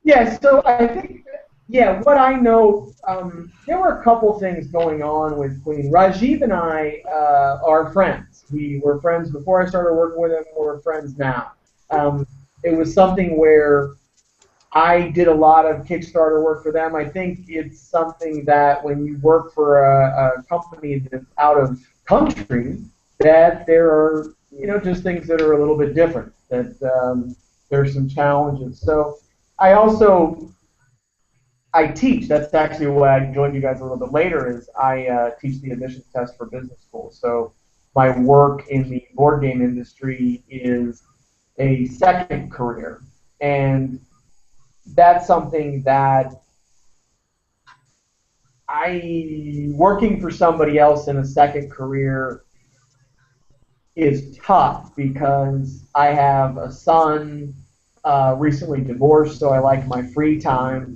Yeah, so I think. Yeah, what I know, there were a couple things going on with Queen. Rajiv and I are friends. We were friends before I started working with him. We're friends now. It was something where I did a lot of Kickstarter work for them. I think it's something that when you work for a company that's out of country, that there are just things that are a little bit different. That there's some challenges. So I teach. That's actually why I joined you guys a little bit later. Is I teach the admissions test for business school. So my work in the board game industry is a second career, and that's something that working for somebody else in a second career is tough because I have a son, recently divorced, so I like my free time.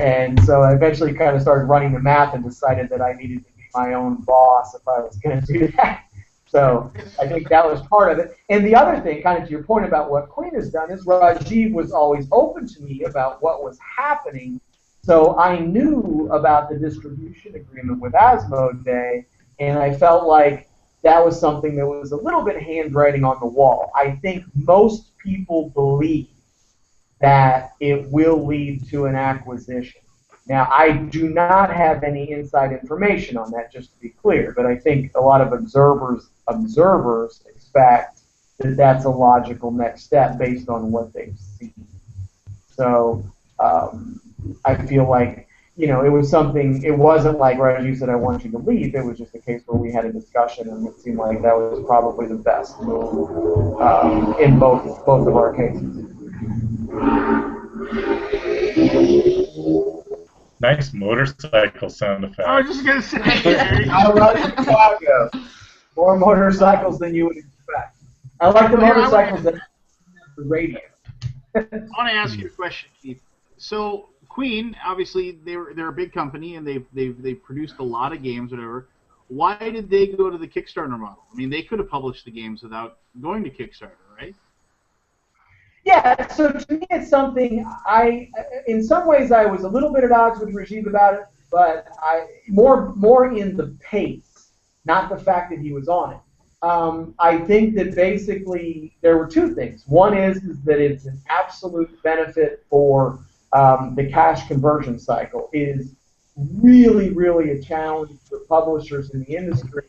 And so I eventually kind of started running the math and decided that I needed to be my own boss if I was going to do that. So I think that was part of it. And the other thing, kind of to your point about what Queen has done, is Rajiv was always open to me about what was happening. So I knew about the distribution agreement with Asmodee, and I felt like that was something that was a little bit handwriting on the wall. I think most people believe that it will lead to an acquisition. Now, I do not have any inside information on that, just to be clear, but I think a lot of observers expect that that's a logical next step based on what they've seen. So I feel like, it was something, it wasn't like, right, as you said, I want you to leave. It was just a case where we had a discussion, and it seemed like that was probably the best move in both of our cases. Nice motorcycle sound effect. I was just gonna say. I love Chicago. More motorcycles than you would expect. I like the motorcycles that have the radio. I want to ask you a question, Keith. So Queen, obviously, they're a big company and they've produced a lot of games, whatever. Why did they go to the Kickstarter model? I mean, they could have published the games without going to Kickstarter, right? Yeah, so to me it's something in some ways I was a little bit at odds with Rajiv about it, but more in the pace, not the fact that he was on it. I think that basically there were two things. One is that it's an absolute benefit for the cash conversion cycle. It is really, really a challenge for publishers in the industry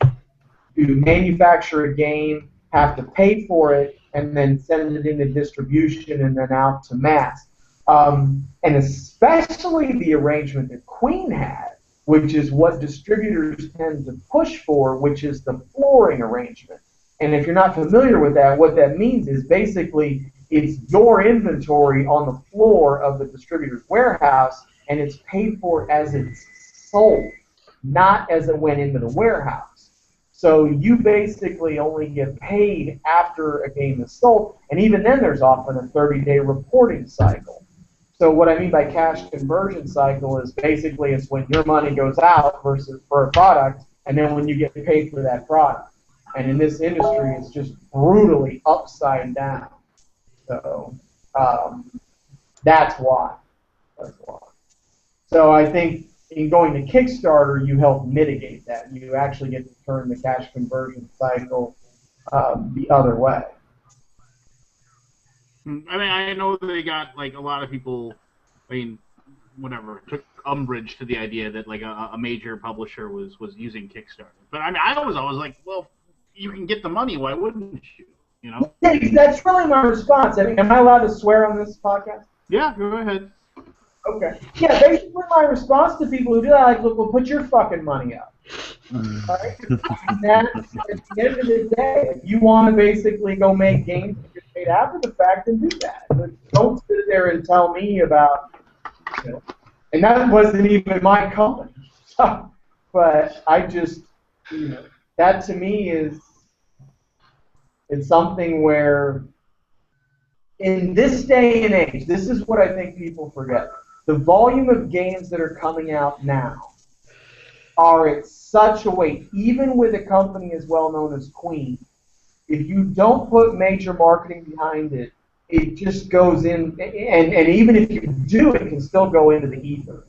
to manufacture a game, have to pay for it, and then send it into distribution and then out to mass. And especially the arrangement that Queen had, which is what distributors tend to push for, which is the flooring arrangement. And if you're not familiar with that, what that means is basically it's your inventory on the floor of the distributor's warehouse, and it's paid for as it's sold, not as it went into the warehouse. So you basically only get paid after a game is sold, and even then there's often a 30-day reporting cycle. So what I mean by cash conversion cycle is basically it's when your money goes out versus for a product, and then when you get paid for that product. And in this industry, it's just brutally upside down. So that's why. So I think in going to Kickstarter, you help mitigate that. You actually get to turn the cash conversion cycle the other way. I mean, I know they got like a lot of people. I mean, whatever took umbrage to the idea that like a major publisher was using Kickstarter. But I mean, I was always like, well, you can get the money. Why wouldn't you? You know? Yeah, that's really my response. I mean, am I allowed to swear on this podcast? Yeah, go ahead. Okay. Yeah, basically my response to people who do that, like, look, well, put your fucking money up. All right? That's, at the end of the day, if you want to basically go make games and get paid after the fact, then do that. But don't sit there and tell me about, you know, and that wasn't even my company. But I just, you know, that to me is, it's something where in this day and age, this is what I think people forget. The volume of games that are coming out now are at such a weight, even with a company as well known as Queen, if you don't put major marketing behind it, it just goes in, and even if you do, it can still go into the ether.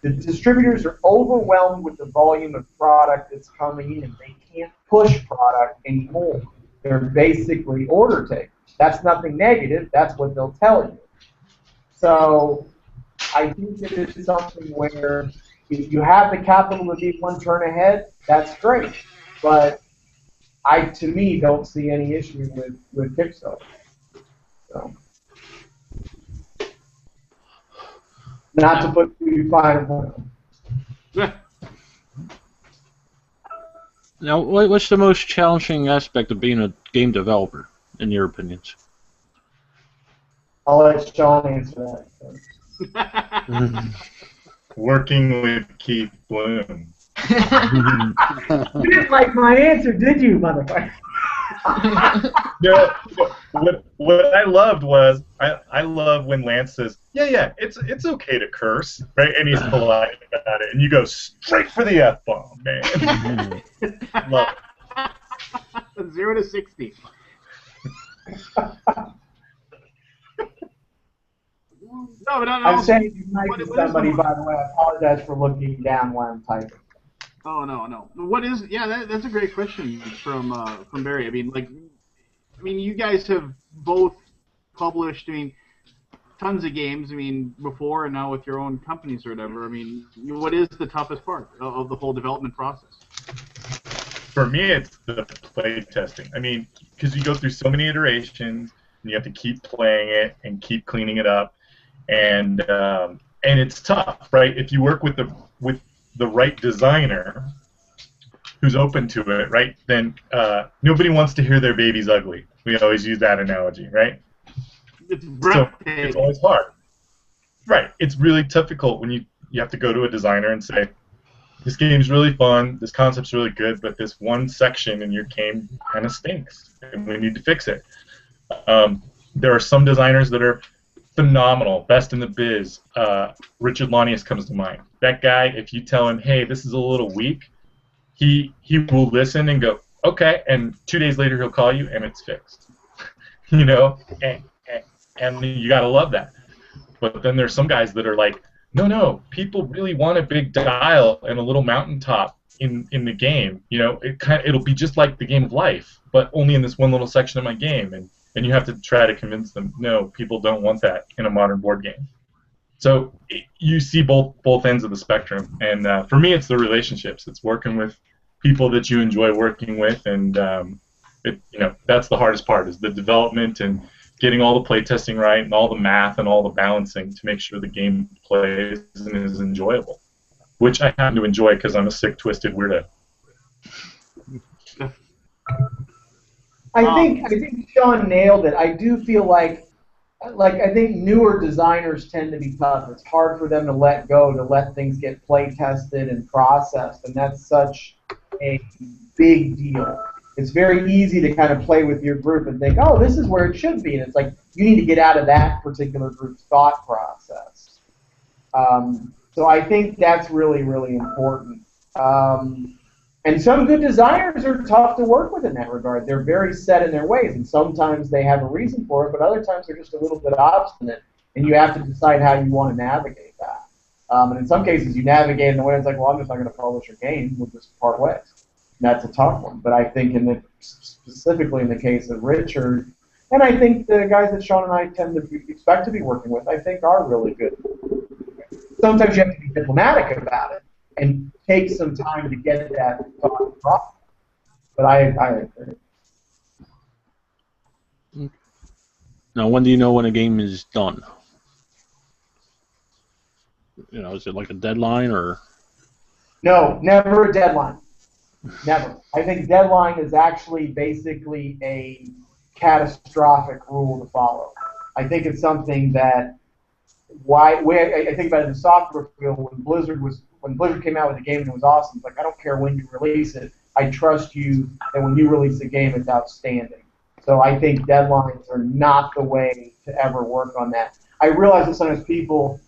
The distributors are overwhelmed with the volume of product that's coming in, and they can't push product anymore. They're basically order takers. That's nothing negative. That's what they'll tell you. So I think that it's something where if you have the capital to be one turn ahead, that's great. But I, to me, don't see any issue with Kickstarter. So, not to put too fine a point on it. Now, what's the most challenging aspect of being a game developer, in your opinions? I'll let Sean answer that. Working with Keith Bloom. You didn't like my answer, did you, motherfucker? No, what I loved was I love when Lance says, yeah, it's okay to curse, right? And he's polite about it, and you go straight for the F-bomb, man. Love it. 0 to 60. No, I'm saying you might be somebody, by the way. I apologize for looking down while I'm typing. Oh no. What is? Yeah, that's a great question from Barry. I mean, you guys have both published. I mean, tons of games. I mean, before and now with your own companies or whatever. I mean, what is the toughest part of the whole development process? For me, it's the play testing. I mean, because you go through so many iterations, and you have to keep playing it and keep cleaning it up, and it's tough, right? If you work with the right designer who's open to it, right, then nobody wants to hear their baby's ugly. We always use that analogy, right? So it's always hard. Right. It's really difficult when you have to go to a designer and say, this game's really fun, this concept's really good, but this one section in your game kind of stinks, and we need to fix it. There are some designers that are phenomenal, best in the biz. Richard Launius comes to mind. That guy, if you tell him, hey, this is a little weak, he will listen and go, okay, and 2 days later he'll call you and it's fixed. You know, and you gotta love that. But then there's some guys that are like, no, people really want a big dial and a little mountaintop in the game. You know, it'll be just like the game of life, but only in this one little section of my game, and you have to try to convince them, no, people don't want that in a modern board game. So you see both ends of the spectrum, and for me, it's the relationships. It's working with people that you enjoy working with, and that's the hardest part, is the development and getting all the playtesting right and all the math and all the balancing to make sure the game plays and is enjoyable. which I happen to enjoy because I'm a sick, twisted weirdo. I think Sean nailed it. I do feel like I think newer designers tend to be tough. It's hard for them to let go, to let things get play tested and processed, and that's such a big deal. It's very easy to kind of play with your group and think, oh, this is where it should be, and it's like you need to get out of that particular group's thought process. So I think that's really, really important. And some good designers are tough to work with in that regard. They're very set in their ways, and sometimes they have a reason for it, but other times they're just a little bit obstinate, and you have to decide how you want to navigate that. And in some cases, you navigate in a way it's like, well, I'm just not going to publish your game. We'll just part ways. And that's a tough one. But I think specifically in the case of Richard, and I think the guys that Sean and I tend to expect to be working with, I think are really good. Sometimes you have to be diplomatic about it and take some time to get that thought across. But I agree. Now, when do you know when a game is done? You know, is it like a deadline or? No, never a deadline. Never. I think deadline is actually basically a catastrophic rule to follow. I think it's something that I think about it in the software field when Blizzard came out with a game and it was awesome. It's like, I don't care when you release it. I trust you that when you release the game, it's outstanding. So I think deadlines are not the way to ever work on that. I realize that sometimes people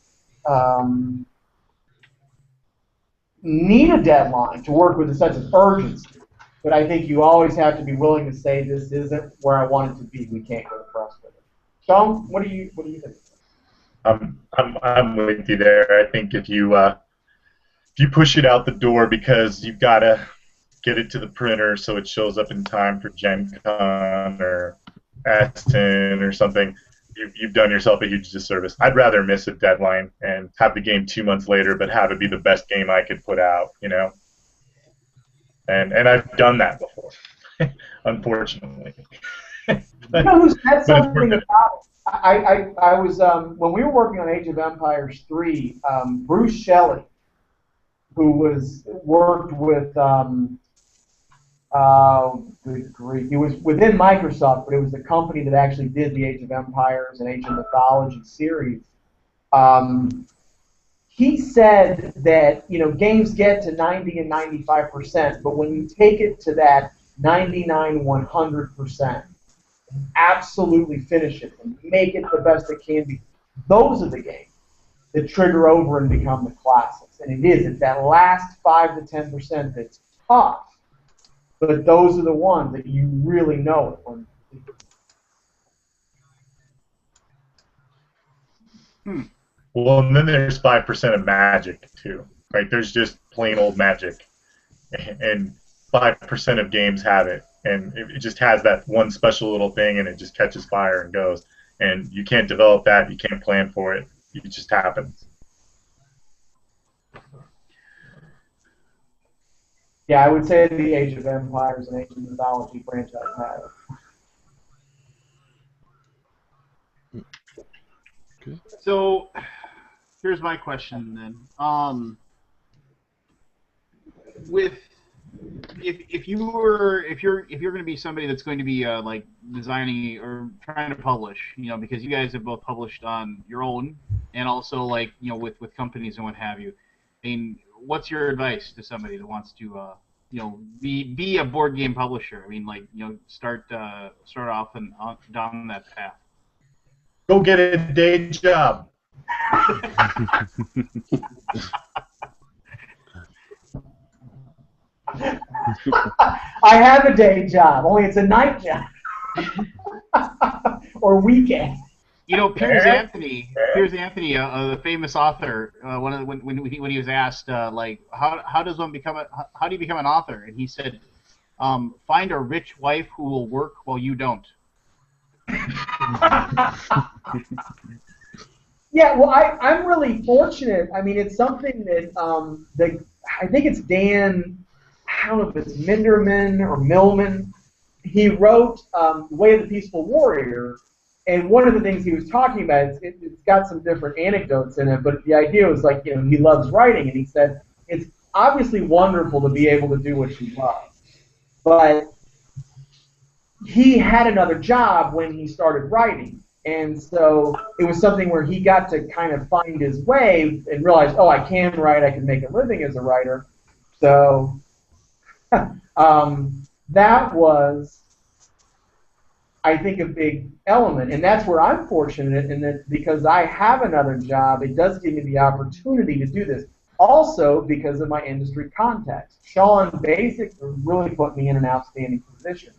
need a deadline to work with a sense of urgency, but I think you always have to be willing to say this isn't where I want it to be. We can't go across with it. Sean, what do you think? I'm with you there. I think if you push it out the door because you've got to get it to the printer so it shows up in time for Gen Con or Aston or something, you've done yourself a huge disservice. I'd rather miss a deadline and have the game 2 months later, but have it be the best game I could put out, you know. And I've done that before, unfortunately. You know who said something about it? I was when we were working on Age of Empires 3, Bruce Shelley, who worked with good grief, he was within Microsoft, but it was the company that actually did the Age of Empires and Age of Mythology series. He said that games get to 90 and 95%, but when you take it to that 99, 100%. Absolutely finish it and make it the best it can be. Those are the games that trigger over and become the classics. And it's that last 5 to 10% that's tough, but those are the ones that you really know it. Well, and then there's 5% of magic too, right? There's just plain old magic, and 5% of games have it. And it just has that one special little thing, and it just catches fire and goes. And you can't develop that. You can't plan for it. It just happens. Yeah, I would say the Age of Empires and Age of Mythology franchise have it. Okay. So here's my question then. If you're going to be somebody that's going to be like designing or trying to publish, because you guys have both published on your own and also with companies and what have you. I mean, what's your advice to somebody that wants to be a board game publisher? I mean, start off and down that path. Go get a day job. I have a day job, only it's a night job or weekend. Piers Anthony, the famous author, when he was asked how do you become an author, and he said, find a rich wife who will work while you don't. Yeah, well, I'm really fortunate. I mean, it's something that I think it's Dan. I don't know if it's Minderman or Millman. He wrote The Way of the Peaceful Warrior, and one of the things he was talking about, it's got some different anecdotes in it, but the idea was he loves writing, and he said, it's obviously wonderful to be able to do what you love. But he had another job when he started writing. And so it was something where he got to kind of find his way and realize, oh, I can write, I can make a living as a writer. So that was, I think, a big element. And that's where I'm fortunate in that because I have another job, it does give me the opportunity to do this. Also because of my industry context. Sean basically really put me in an outstanding position.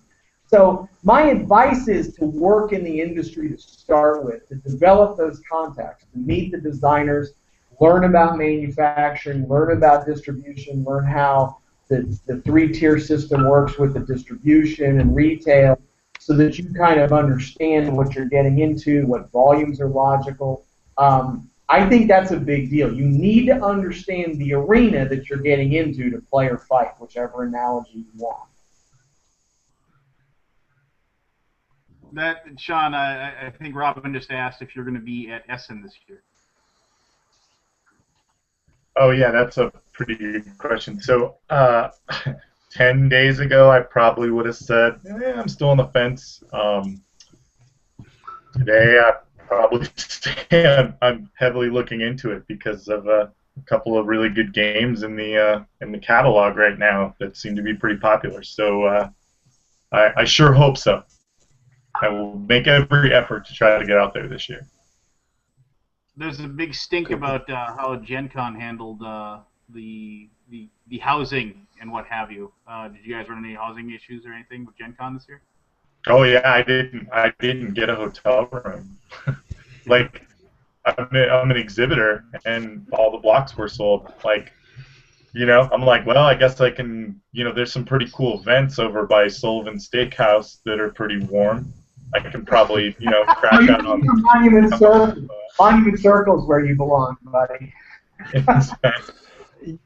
So my advice is to work in the industry to start with, to develop those contacts, to meet the designers, learn about manufacturing, learn about distribution, learn how the three-tier system works with the distribution and retail so that you kind of understand what you're getting into, what volumes are logical. I think that's a big deal. You need to understand the arena that you're getting into to play or fight, whichever analogy you want. That, Sean, I think Robin just asked if you're going to be at Essen this year. Oh yeah, that's a pretty good question. So 10 days ago, I probably would have said, I'm still on the fence. Today, I probably say I'm heavily looking into it because of a couple of really good games in the catalog right now that seem to be pretty popular. So I sure hope so. I will make every effort to try to get out there this year. There's a big stink about how Gen Con handled the housing and what have you. Did you guys run any housing issues or anything with Gen Con this year? Oh yeah, I didn't get a hotel room. Like I'm an exhibitor, and all the blocks were sold. Like, I'm like, well, I guess I can. There's some pretty cool vents over by Sullivan Steakhouse that are pretty warm. I can probably, crash out on Monument Circle. Monument Circle's where you belong, buddy.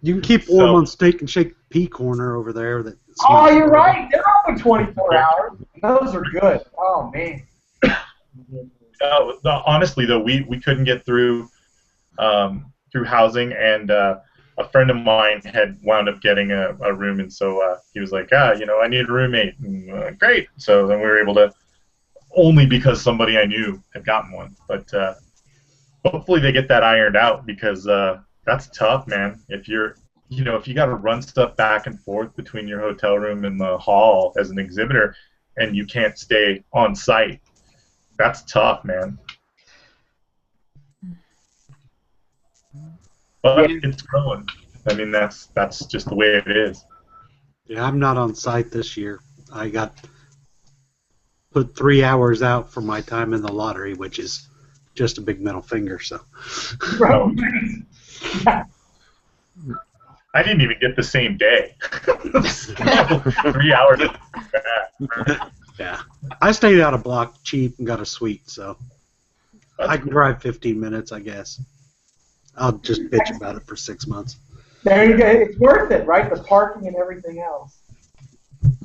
You can keep warm on Steak and Shake P Corner over there. Oh, you're right. They're open 24 hours. Those are good. Oh man. Honestly, though, we couldn't get through housing, and a friend of mine had wound up getting a room, and so he was like, I need a roommate. And, great. So then we were able to, only because somebody I knew had gotten one. But hopefully they get that ironed out because that's tough, man. If you got to run stuff back and forth between your hotel room and the hall as an exhibitor, and you can't stay on site, that's tough, man. But it's growing. I mean, that's just the way it is. Yeah, I'm not on site this year. I got put 3 hours out for my time in the lottery, which is just a big middle finger. So. I didn't even get the same day. 3 hours. Yeah, I stayed out a block cheap and got a suite, so I can drive 15 minutes, I guess. I'll just bitch about it for 6 months. There you go. It's worth it, right? The parking and everything else.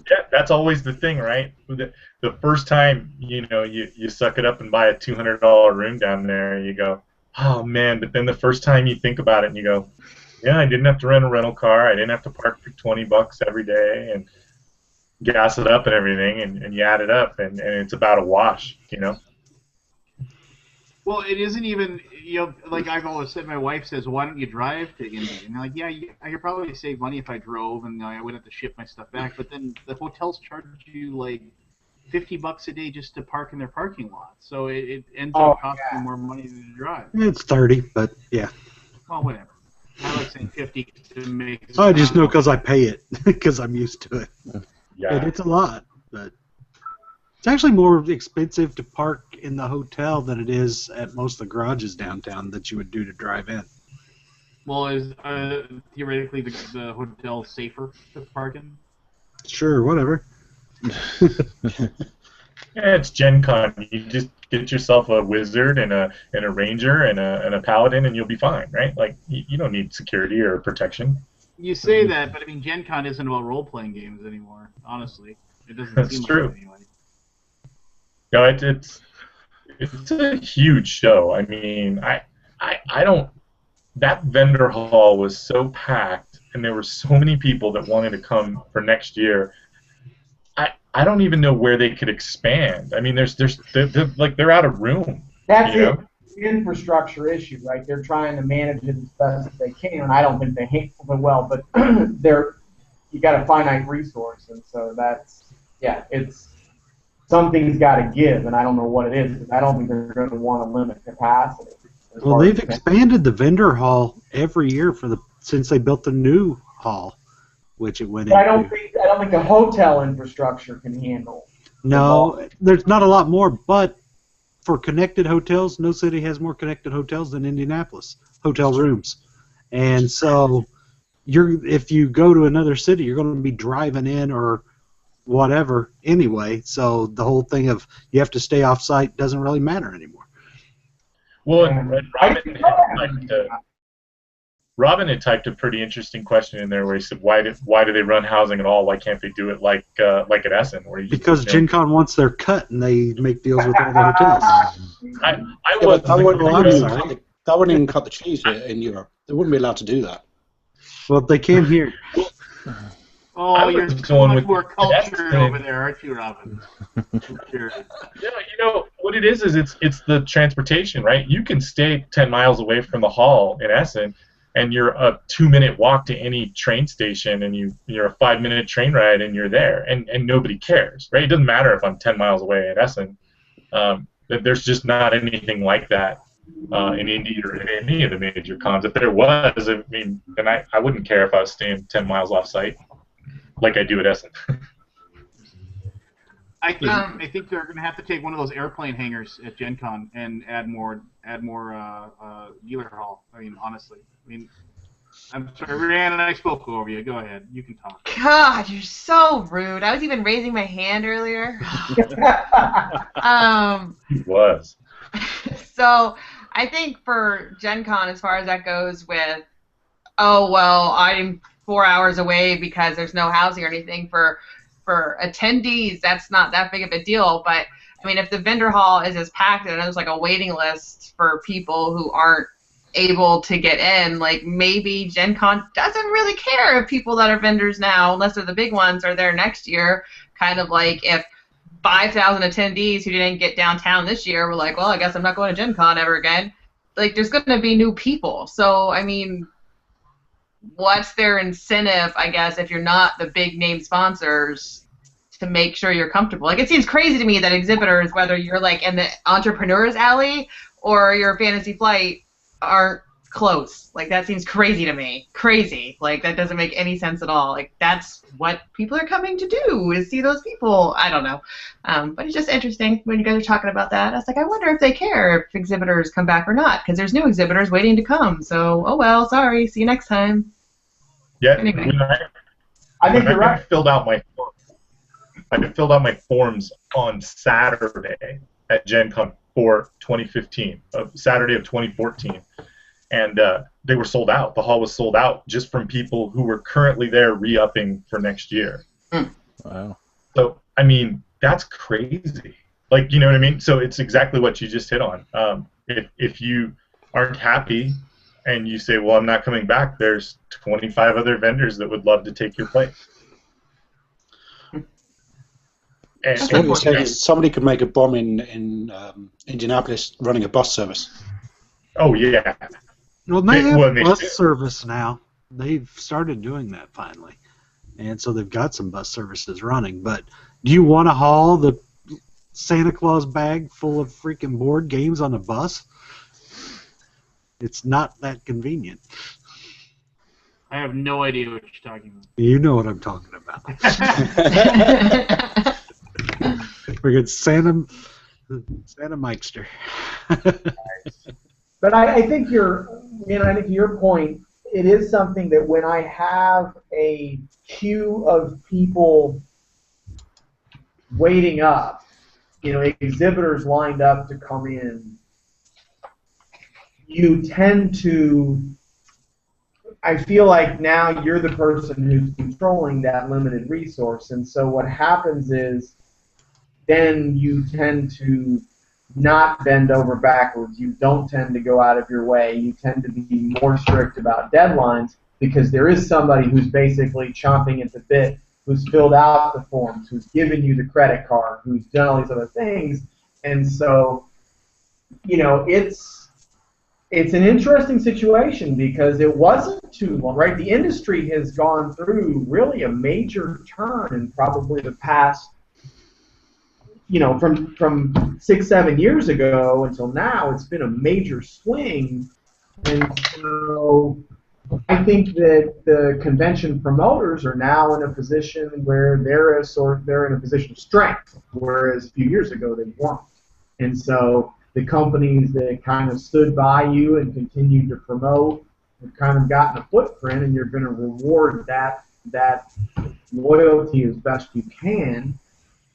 Yeah, that's always the thing, right? The first time, you suck it up and buy a $200 room down there, you go, oh man. But then the first time you think about it, and you go, yeah, I didn't have to rent a rental car. I didn't have to park for $20 every day and gas it up and everything, and you add it up, and it's about a wash, Well, it isn't even, like I've always said, my wife says, why don't you drive to Indy? And I'm like, yeah, I could probably save money if I drove, and I wouldn't have to ship my stuff back. But then the hotels charge you like $50 a day just to park in their parking lot. So it ends up costing you more money than to drive. It's 30, but yeah. Well, whatever. I like saying 50 to make it. I just know because I pay it, because I'm used to it. Yeah. And it's a lot, but it's actually more expensive to park in the hotel than it is at most of the garages downtown that you would do to drive in. Well, is theoretically the hotel safer to park in? Sure, whatever. Yeah, it's Gen Con. You just get yourself a wizard and a ranger and a paladin, and you'll be fine, right? Like you don't need security or protection. You say that, but I mean, Gen Con isn't about role-playing games anymore. Honestly, it doesn't seem true. like it anyway. No, it's a huge show. I mean, I don't that vendor hall was so packed, and there were so many people that wanted to come for next year. I don't even know where they could expand. I mean, they're out of room. That's you know? the infrastructure issue, right? They're trying to manage it as best as they can, and I don't think they handle it well. But you got a finite resource, and so it's something's got to give, and I don't know what it is. Because I don't think they're going to want to limit capacity. Well, they've expanded the vendor hall every year since they built the new hall, which it went into. I don't think the hotel infrastructure can handle. No, there's not a lot more, but for connected hotels, no city has more connected hotels than Indianapolis, hotel rooms. And so if you go to another city, you're going to be driving in or whatever anyway, so the whole thing of you have to stay off-site doesn't really matter anymore. Well, and Robin had typed a pretty interesting question in there where he said, "Why do they run housing at all? Why can't they do it like at Essen?" Because Gen Con wants their cut, and they make deals with all the hotels. That wouldn't even cut the cheese in Europe. They wouldn't be allowed to do that. Well, they can here. Oh, you're so much more cultured over there, aren't you, Robin? Sure. Yeah, what it is it's the transportation, right? You can stay 10 miles away from the hall in Essen, and you're a 2-minute walk to any train station, and you're a 5-minute train ride, and you're there, and nobody cares, right? It doesn't matter if I'm 10 miles away at Essen. There's just not anything like that in Indy or in any of the major cons. If there was, I mean, then I wouldn't care if I was staying 10 miles off site, like I do at Essen. I think they're going to have to take one of those airplane hangars at Gen Con and add more dealer hall. I mean, honestly. I mean, I'm sorry, Rhiannon, I spoke over you. Go ahead. You can talk. God, you're so rude. I was even raising my hand earlier. He was. So I think for Gen Con, as far as that goes with, oh, well, I'm 4 hours away because there's no housing or anything, for attendees, that's not that big of a deal. But, I mean, if the vendor hall is as packed and there's like a waiting list for people who aren't able to get in, like maybe Gen Con doesn't really care if people that are vendors now, unless they're the big ones, are there next year. Kind of like if 5,000 attendees who didn't get downtown this year were like, well, I guess I'm not going to Gen Con ever again. Like, there's going to be new people. So, I mean, what's their incentive, I guess, if you're not the big name sponsors, to make sure you're comfortable? Like, it seems crazy to me that exhibitors, whether you're like in the entrepreneur's alley or you're Fantasy Flight, aren't close. Like, that seems crazy to me. Crazy. Like, that doesn't make any sense at all. Like, that's what people are coming to do, is see those people. I don't know. But it's just interesting when you guys are talking about that. I was like, I wonder if they care if exhibitors come back or not, because there's new exhibitors waiting to come. So, oh well, sorry. See you next time. Yeah, anyway. I think you're right. I filled out my forms on Saturday at Gen Con for 2015, Saturday of 2014, and they were sold out. The hall was sold out just from people who were currently there re-upping for next year. Wow. So, I mean, that's crazy. Like, you know what I mean? So it's exactly what you just hit on. If you aren't happy and you say, well, I'm not coming back, there's 25 other vendors that would love to take your place. And so what you're saying is somebody could make a bomb in Indianapolis running a bus service. Oh, yeah. Well, they have bus service now. They've started doing that finally. And so they've got some bus services running. But do you want to haul the Santa Claus bag full of freaking board games on a bus? It's not that convenient. I have no idea what you're talking about. You know what I'm talking about. We got Santa Mikester. But I think I think to your point, it is something that when I have a queue of people waiting up, exhibitors lined up to come in, you tend to, I feel like now you're the person who's controlling that limited resource, and so what happens is then you tend to not bend over backwards. You don't tend to go out of your way. You tend to be more strict about deadlines because there is somebody who's basically chomping at the bit, who's filled out the forms, who's given you the credit card, who's done all these other things. And so, it's an interesting situation because it wasn't too long, right? The industry has gone through really a major turn in probably the past, from 6-7 years ago until now. It's been a major swing, and so I think that the convention promoters are now in a position where they're in a position of strength, whereas a few years ago they weren't. And so the companies that kind of stood by you and continued to promote have kind of gotten a footprint, and you're going to reward that loyalty as best you can.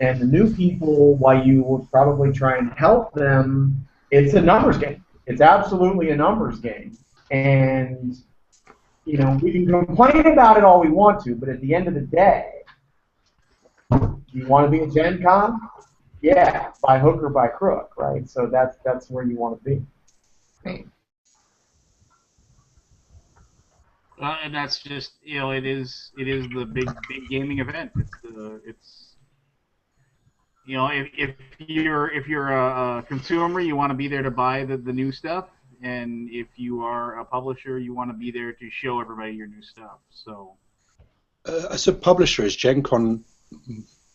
And the new people, while you will probably try and help them, it's a numbers game. It's absolutely a numbers game. And, we can complain about it all we want to, but at the end of the day, do you want to be a Gen Con? Yeah, by hook or by crook, right? So that's where you want to be. Right. And that's just it is the big gaming event. It's if you're a consumer, you want to be there to buy the new stuff, and if you are a publisher, you want to be there to show everybody your new stuff. So, as a publisher, is Gen Con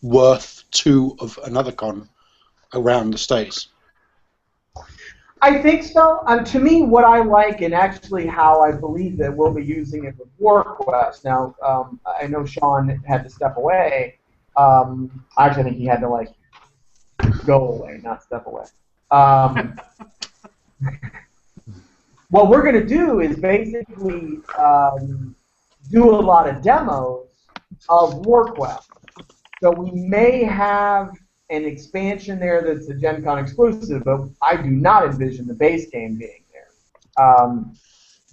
worth 2 of another con around the States? I think so. To me, what I like, and actually how I believe that we'll be using it with WarQuest. Now, I know Sean had to step away. Actually, I think he had to go away, not step away. What we're going to do is basically do a lot of demos of WarQuest. So we may have an expansion there that's a Gen Con exclusive, but I do not envision the base game being there.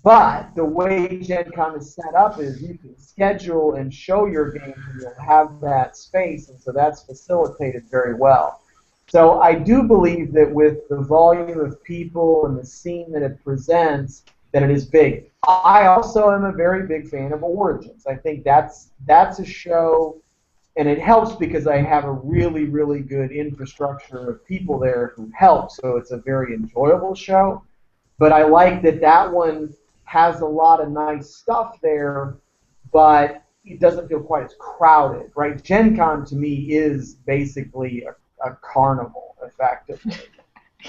But the way Gen Con is set up is you can schedule and show your games, and you'll have that space, and so that's facilitated very well. So I do believe that with the volume of people and the scene that it presents, that it is big. I also am a very big fan of Origins. I think that's a show, and it helps because I have a really, really good infrastructure of people there who help, so it's a very enjoyable show. But I like that one has a lot of nice stuff there, but it doesn't feel quite as crowded, right? Gen Con to me is basically a carnival, effectively,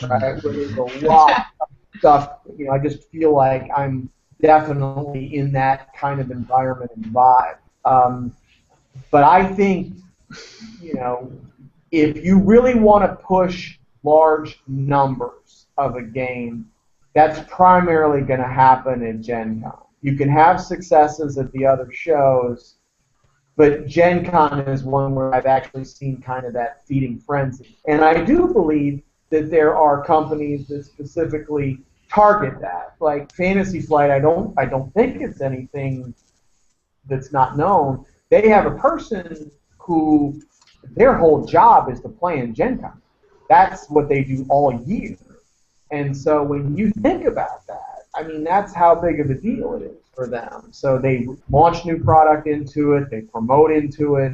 right? Where there's a lot of stuff. I just feel like I'm definitely in that kind of environment and vibe. But I think, if you really want to push large numbers of a game, that's primarily going to happen in Gen Con. You can have successes at the other shows, but Gen Con is one where I've actually seen kind of that feeding frenzy. And I do believe that there are companies that specifically target that. Like Fantasy Flight, I don't think it's anything that's not known. They have a person who their whole job is to play in Gen Con. That's what they do all year. And so when you think about that, I mean, that's how big of a deal it is for them. So they launch new product into it, they promote into it.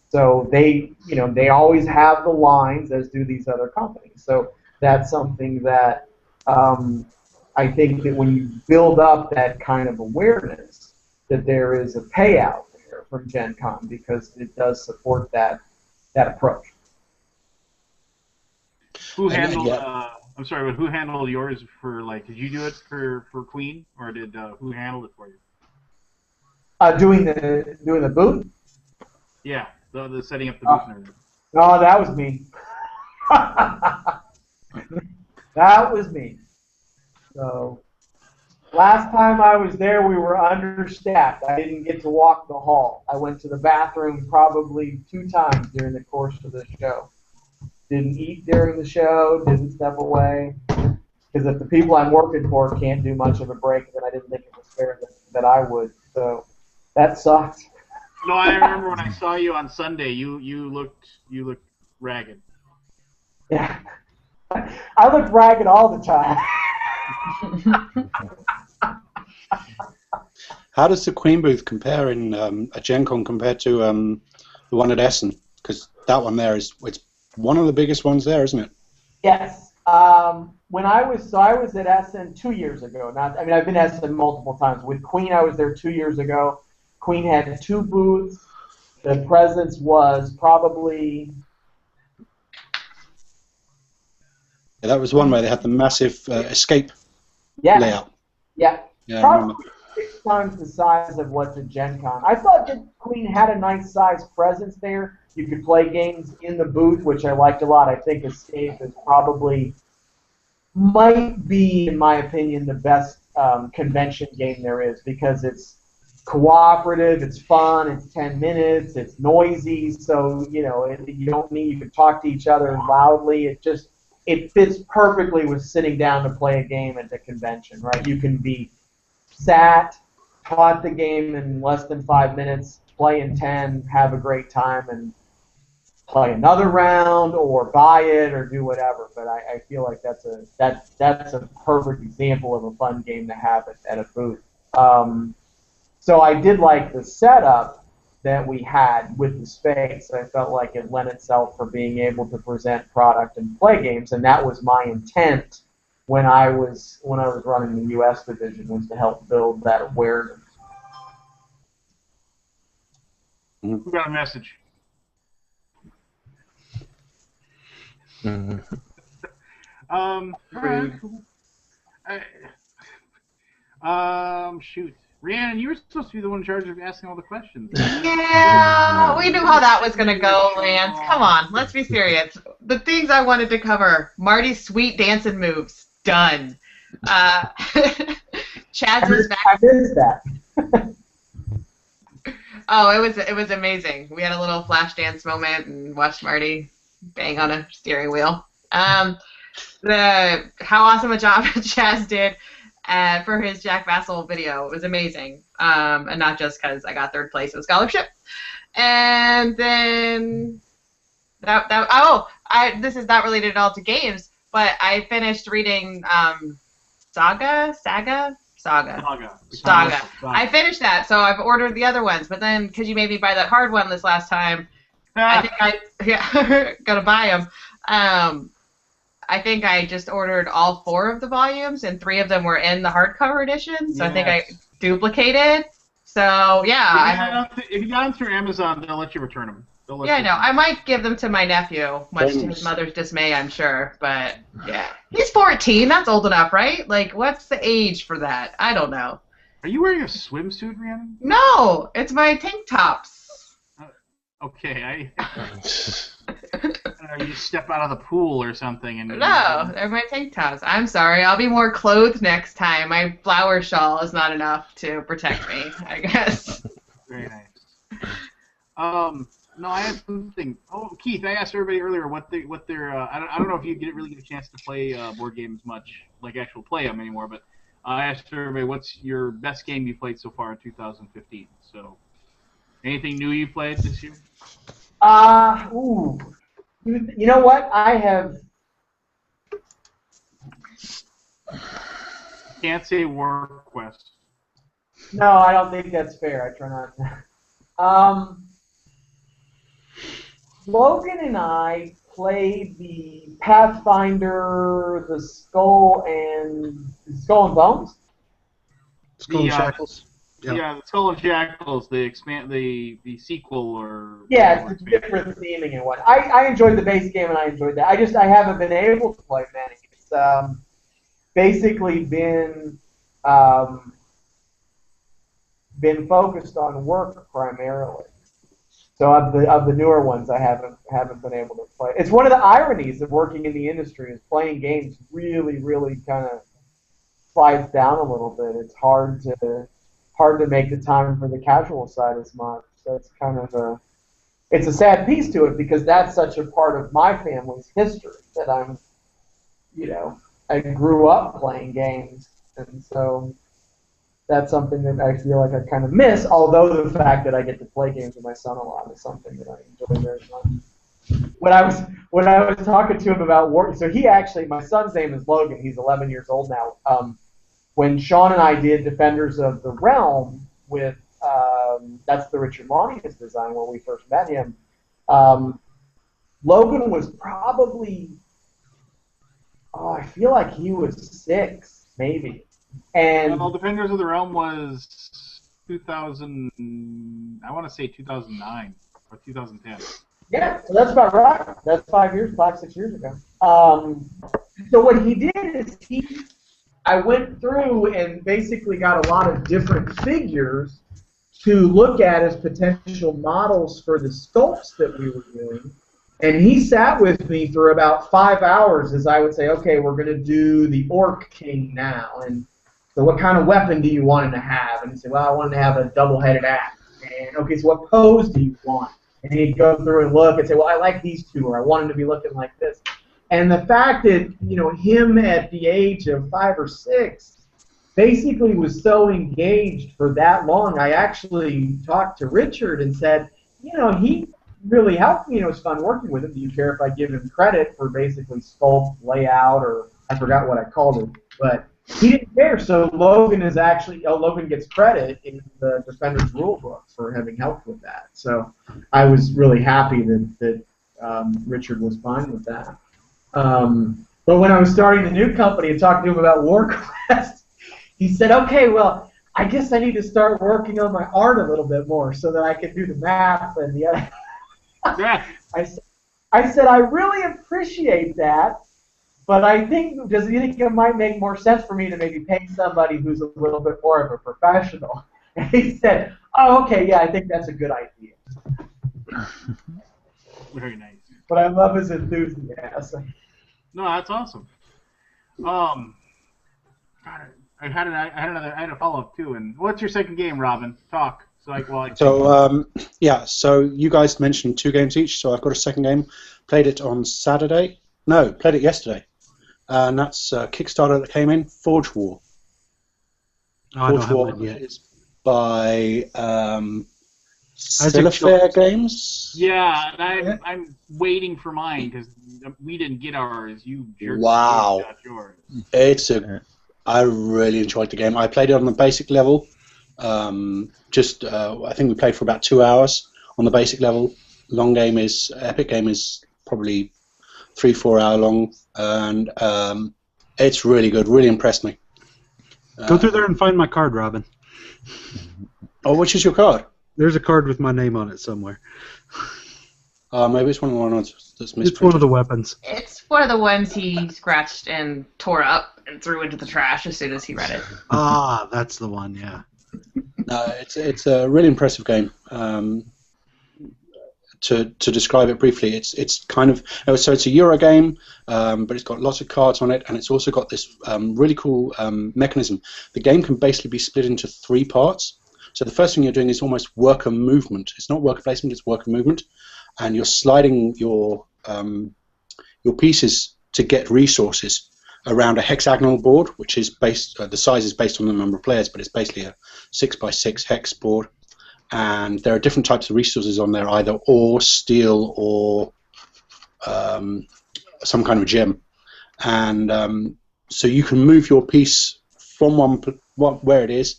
So they always have the lines, as do these other companies. So that's something that I think that when you build up that kind of awareness, that there is a payout there from Gen Con because it does support that approach. Who handled? I'm sorry, but who handled yours for Did you do it for Queen, or did who handled it for you? Doing the booth? Yeah, the setting up the booth and everything. No, that was me. That was me. So last time I was there, we were understaffed. I didn't get to walk the hall. I went to the bathroom probably 2 times during the course of the show. Didn't eat during the show, didn't step away. Because if the people I'm working for can't do much of a break, then I didn't think it was fair that I would. So that sucked. No, I remember when I saw you on Sunday, you looked ragged. Yeah. I look ragged all the time. How does the Queen booth compare in a Gen Con compared to the one at Essen? Because that one there it's one of the biggest ones there, isn't it? Yes. When I was at Essen 2 years ago. I've been at Essen multiple times. With Queen, I was there 2 years ago. Queen had 2 booths. The presence was probably. Yeah, that was one where they had the massive escape layout. Yeah. Yeah, I Probably remember. 6 times the size of what's at Gen Con. I thought that Queen had a nice size presence there. You could play games in the booth, which I liked a lot. I think Escape is might be, in my opinion, the best convention game there is because it's cooperative, it's fun, it's 10 minutes, it's noisy, so you can talk to each other loudly. It fits perfectly with sitting down to play a game at the convention, right? You can be sat, taught the game in less than 5 minutes, play in 10, have a great time, and play another round or buy it or do whatever. But I feel like that's a perfect example of a fun game to have at a booth. So I did like the setup that we had with the space. I felt like it lent itself for being able to present product and play games, and that was my intent when I was running the U.S. division, was to help build that awareness. Who got a message? All right, cool. Shoot. Rhiannon, you were supposed to be the one in charge of asking all the questions. Yeah, we knew how that was going to go, Lance. Come on, let's be serious. The things I wanted to cover: Marty's sweet dancing moves, done. Chaz's back. I missed that. Oh, it was amazing. We had a little flash dance moment and watched Marty bang on a steering wheel. How awesome a job Chaz did for his Jack Vassal video. It was amazing. And not just because I got 3rd place in scholarship. And then this is not related at all to games, but I finished reading Saga. I finished that, so I've ordered the other ones. But then, because you made me buy that hard one this last time, I think gotta buy them. I think I just ordered all 4 of the volumes, and 3 of them were in the hardcover edition. So I think I duplicated. So yeah, if you got them through Amazon, they'll let you return them. Yeah, I know. I might give them to my nephew, much to his mother's dismay, I'm sure. But yeah, he's 14. That's old enough, right? Like, what's the age for that? I don't know. Are you wearing a swimsuit, Rhiannon? No, it's my tank tops. Okay, you step out of the pool or something and. No, they're my tank tops. I'm sorry. I'll be more clothed next time. My flower shawl is not enough to protect me, I guess. Very nice. No, I had something. Oh, Keith, I asked everybody earlier what their. I don't know if you really get a chance to play board games much, like actual play them anymore. But I asked everybody, what's your best game you played so far in 2015? So, anything new you played this year? You know what? I have. Can't say War Quest. No, I don't think that's fair. I try not to. Logan and I played the Pathfinder, the Skull and Bones. Skull and Shackles. Yeah, the Skull and Shackles, the sequel or. Yeah, it's different theming and what. I enjoyed the base game and I enjoyed that. I haven't been able to play many. It's basically been focused on work primarily. So of the newer ones, I haven't been able to play. It's one of the ironies of working in the industry is playing games really kind of slides down a little bit. It's hard to make the time for the casual side as much. So it's kind of it's a sad piece to it because that's such a part of my family's history that I grew up playing games, and so that's something that I feel like I kind of miss, although the fact that I get to play games with my son a lot is something that I enjoy very much. when I was talking to him about war, so he actually, my son's name is Logan. He's 11 years old now. When Sean and I did Defenders of the Realm with that's the Richard Launius design when we first met him. Logan was probably, I feel like he was 6 maybe, and well, Defenders of the Realm was 2000. I want to say 2009 or 2010. yeah, so that's about right. That's 6 years ago. So what he did is I went through and basically got a lot of different figures to look at as potential models for the sculpts that we were doing. And he sat with me for about 5 hours as I would say, okay, we're going to do the Orc King now. And so what kind of weapon do you want him to have? And he'd say, well, I want him to have a double-headed axe. And, okay, so what pose do you want? And he'd go through and look and say, well, I like these two, or I want him to be looking like this. And the fact that, him at the age of 5 or 6 basically was so engaged for that long, I actually talked to Richard and said, he really helped me. It was fun working with him. Do you care if I give him credit for basically sculpt, layout, or I forgot what I called it, but he didn't care. So Logan gets credit in the Defenders rule book for having helped with that. So I was really happy that Richard was fine with that. But when I was starting the new company and talking to him about WarQuest, he said, okay, well, I guess I need to start working on my art a little bit more so that I can do the math and the other. Yeah. I said, I really appreciate that, but I think, does you think it might make more sense for me to maybe pay somebody who's a little bit more of a professional? And he said, oh, okay, yeah, I think that's a good idea. Very nice. But I love his enthusiasm. No, that's awesome. God, I had a follow-up too. And what's your second game, Robin? Talk. So you guys mentioned 2 games each, so I've got a second game. Played it on Saturday. No, played it yesterday. And that's Kickstarter that came in, Forge War. Forge War is by Fair Games. Yeah, I'm waiting for mine because we didn't get ours. You jerks. Wow. Got yours. I really enjoyed the game. I played it on the basic level. I think we played for about 2 hours on the basic level. Epic game is probably 3-4 hour long, and it's really good. Really impressed me. Go through there and find my card, Robin. Oh, which is your card? There's a card with my name on it somewhere. Maybe it's one of the ones that's misprinted. It's one of the weapons. It's one of the ones he scratched and tore up and threw into the trash as soon as he read it. Ah, that's the one, yeah. No, it's a really impressive game. To describe it briefly, it's kind of so it's a Euro game, but it's got lots of cards on it, and it's also got this really cool mechanism. The game can basically be split into 3 parts. So the first thing you're doing is almost worker movement. It's not worker placement; it's worker movement, and you're sliding your pieces to get resources around a hexagonal board, which is based. The size is based on the number of players, but it's basically a 6x6 hex board. And there are different types of resources on there, either ore, steel, or some kind of gem. And so you can move your piece from where it is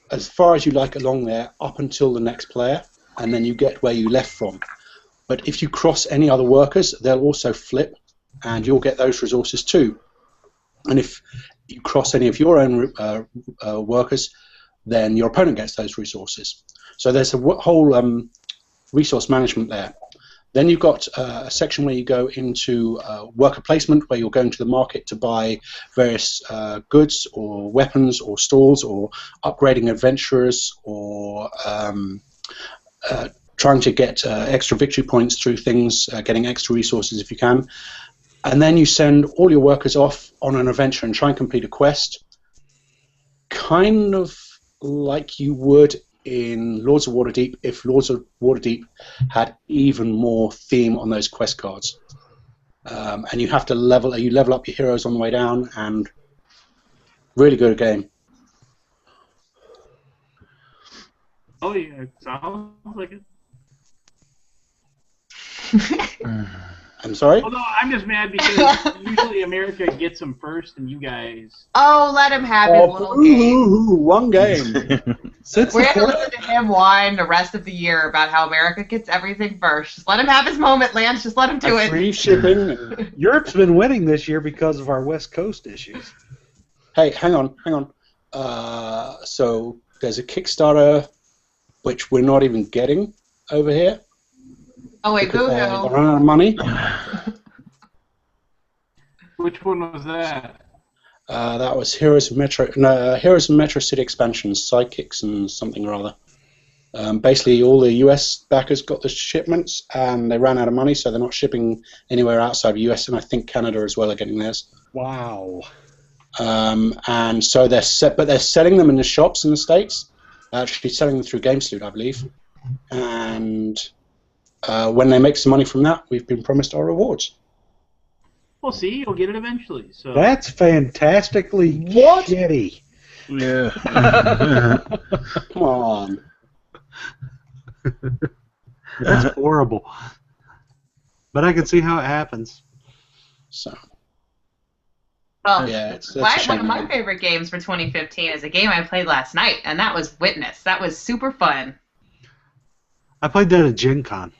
as far as you like along there up until the next player, and then you get where you left from. But if you cross any other workers, they'll also flip, and you'll get those resources too. And if you cross any of your own workers, then your opponent gets those resources. So there's a whole resource management there. Then you've got a section where you go into worker placement, where you're going to the market to buy various goods or weapons or stalls or upgrading adventurers or trying to get extra victory points through things, getting extra resources if you can. And then you send all your workers off on an adventure and try and complete a quest, kind of like you would in Lords of Waterdeep if Lords of Waterdeep had even more theme on those quest cards. And you have to level up your heroes on the way down, and really good game. Oh yeah, it sounds like it. I'm sorry? Well, no, I'm just mad because usually America gets them first, and you guys. Oh, let him have his little game. One game. Since We the have to fourth, listen to him whine the rest of the year about how America gets everything first. Just let him have his moment, Lance. Just let him do it. Free shipping. Europe's been winning this year because of our West Coast issues. Hey, hang on. So there's a Kickstarter which we're not even getting over here. Oh, wait, Because they're boo-hoo. running out of money. Which one was that? That was Heroes of Metro City expansions, Sidekicks and something or other. Basically, all the US backers got the shipments, and they ran out of money, so they're not shipping anywhere outside the US, and I think Canada as well are getting theirs. Wow. And so they're selling them in the shops in the States. Actually, selling them through GameSloot, I believe. And when they make some money from that, we've been promised our rewards. Well, see, you'll get it eventually. So That's fantastically shitty. Yeah. Come on. That's horrible. But I can see how it happens. So Well, yeah, it's one a shame. of my favorite games for 2015 is a game I played last night, and that was Witness. That was super fun. I played that at Gen Con.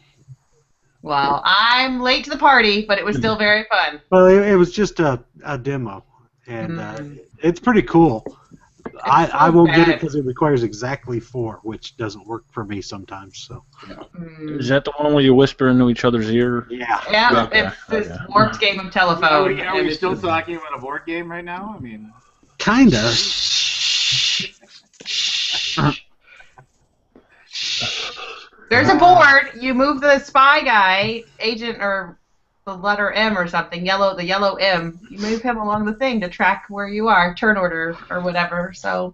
Well, I'm late to the party, but it was still very fun. Well, it was just a demo, and it's pretty cool. I won't get it because it requires exactly 4, which doesn't work for me sometimes. So. Is that the one where you whisper into each other's ear? Yeah. Yeah, Okay. it's this warped game of telephone. Are we still talking about a board game right now? I mean, Kinda. There's a board. You move the spy guy, agent, or the letter M or something, the yellow M. You move him along the thing to track where you are, turn order or whatever. So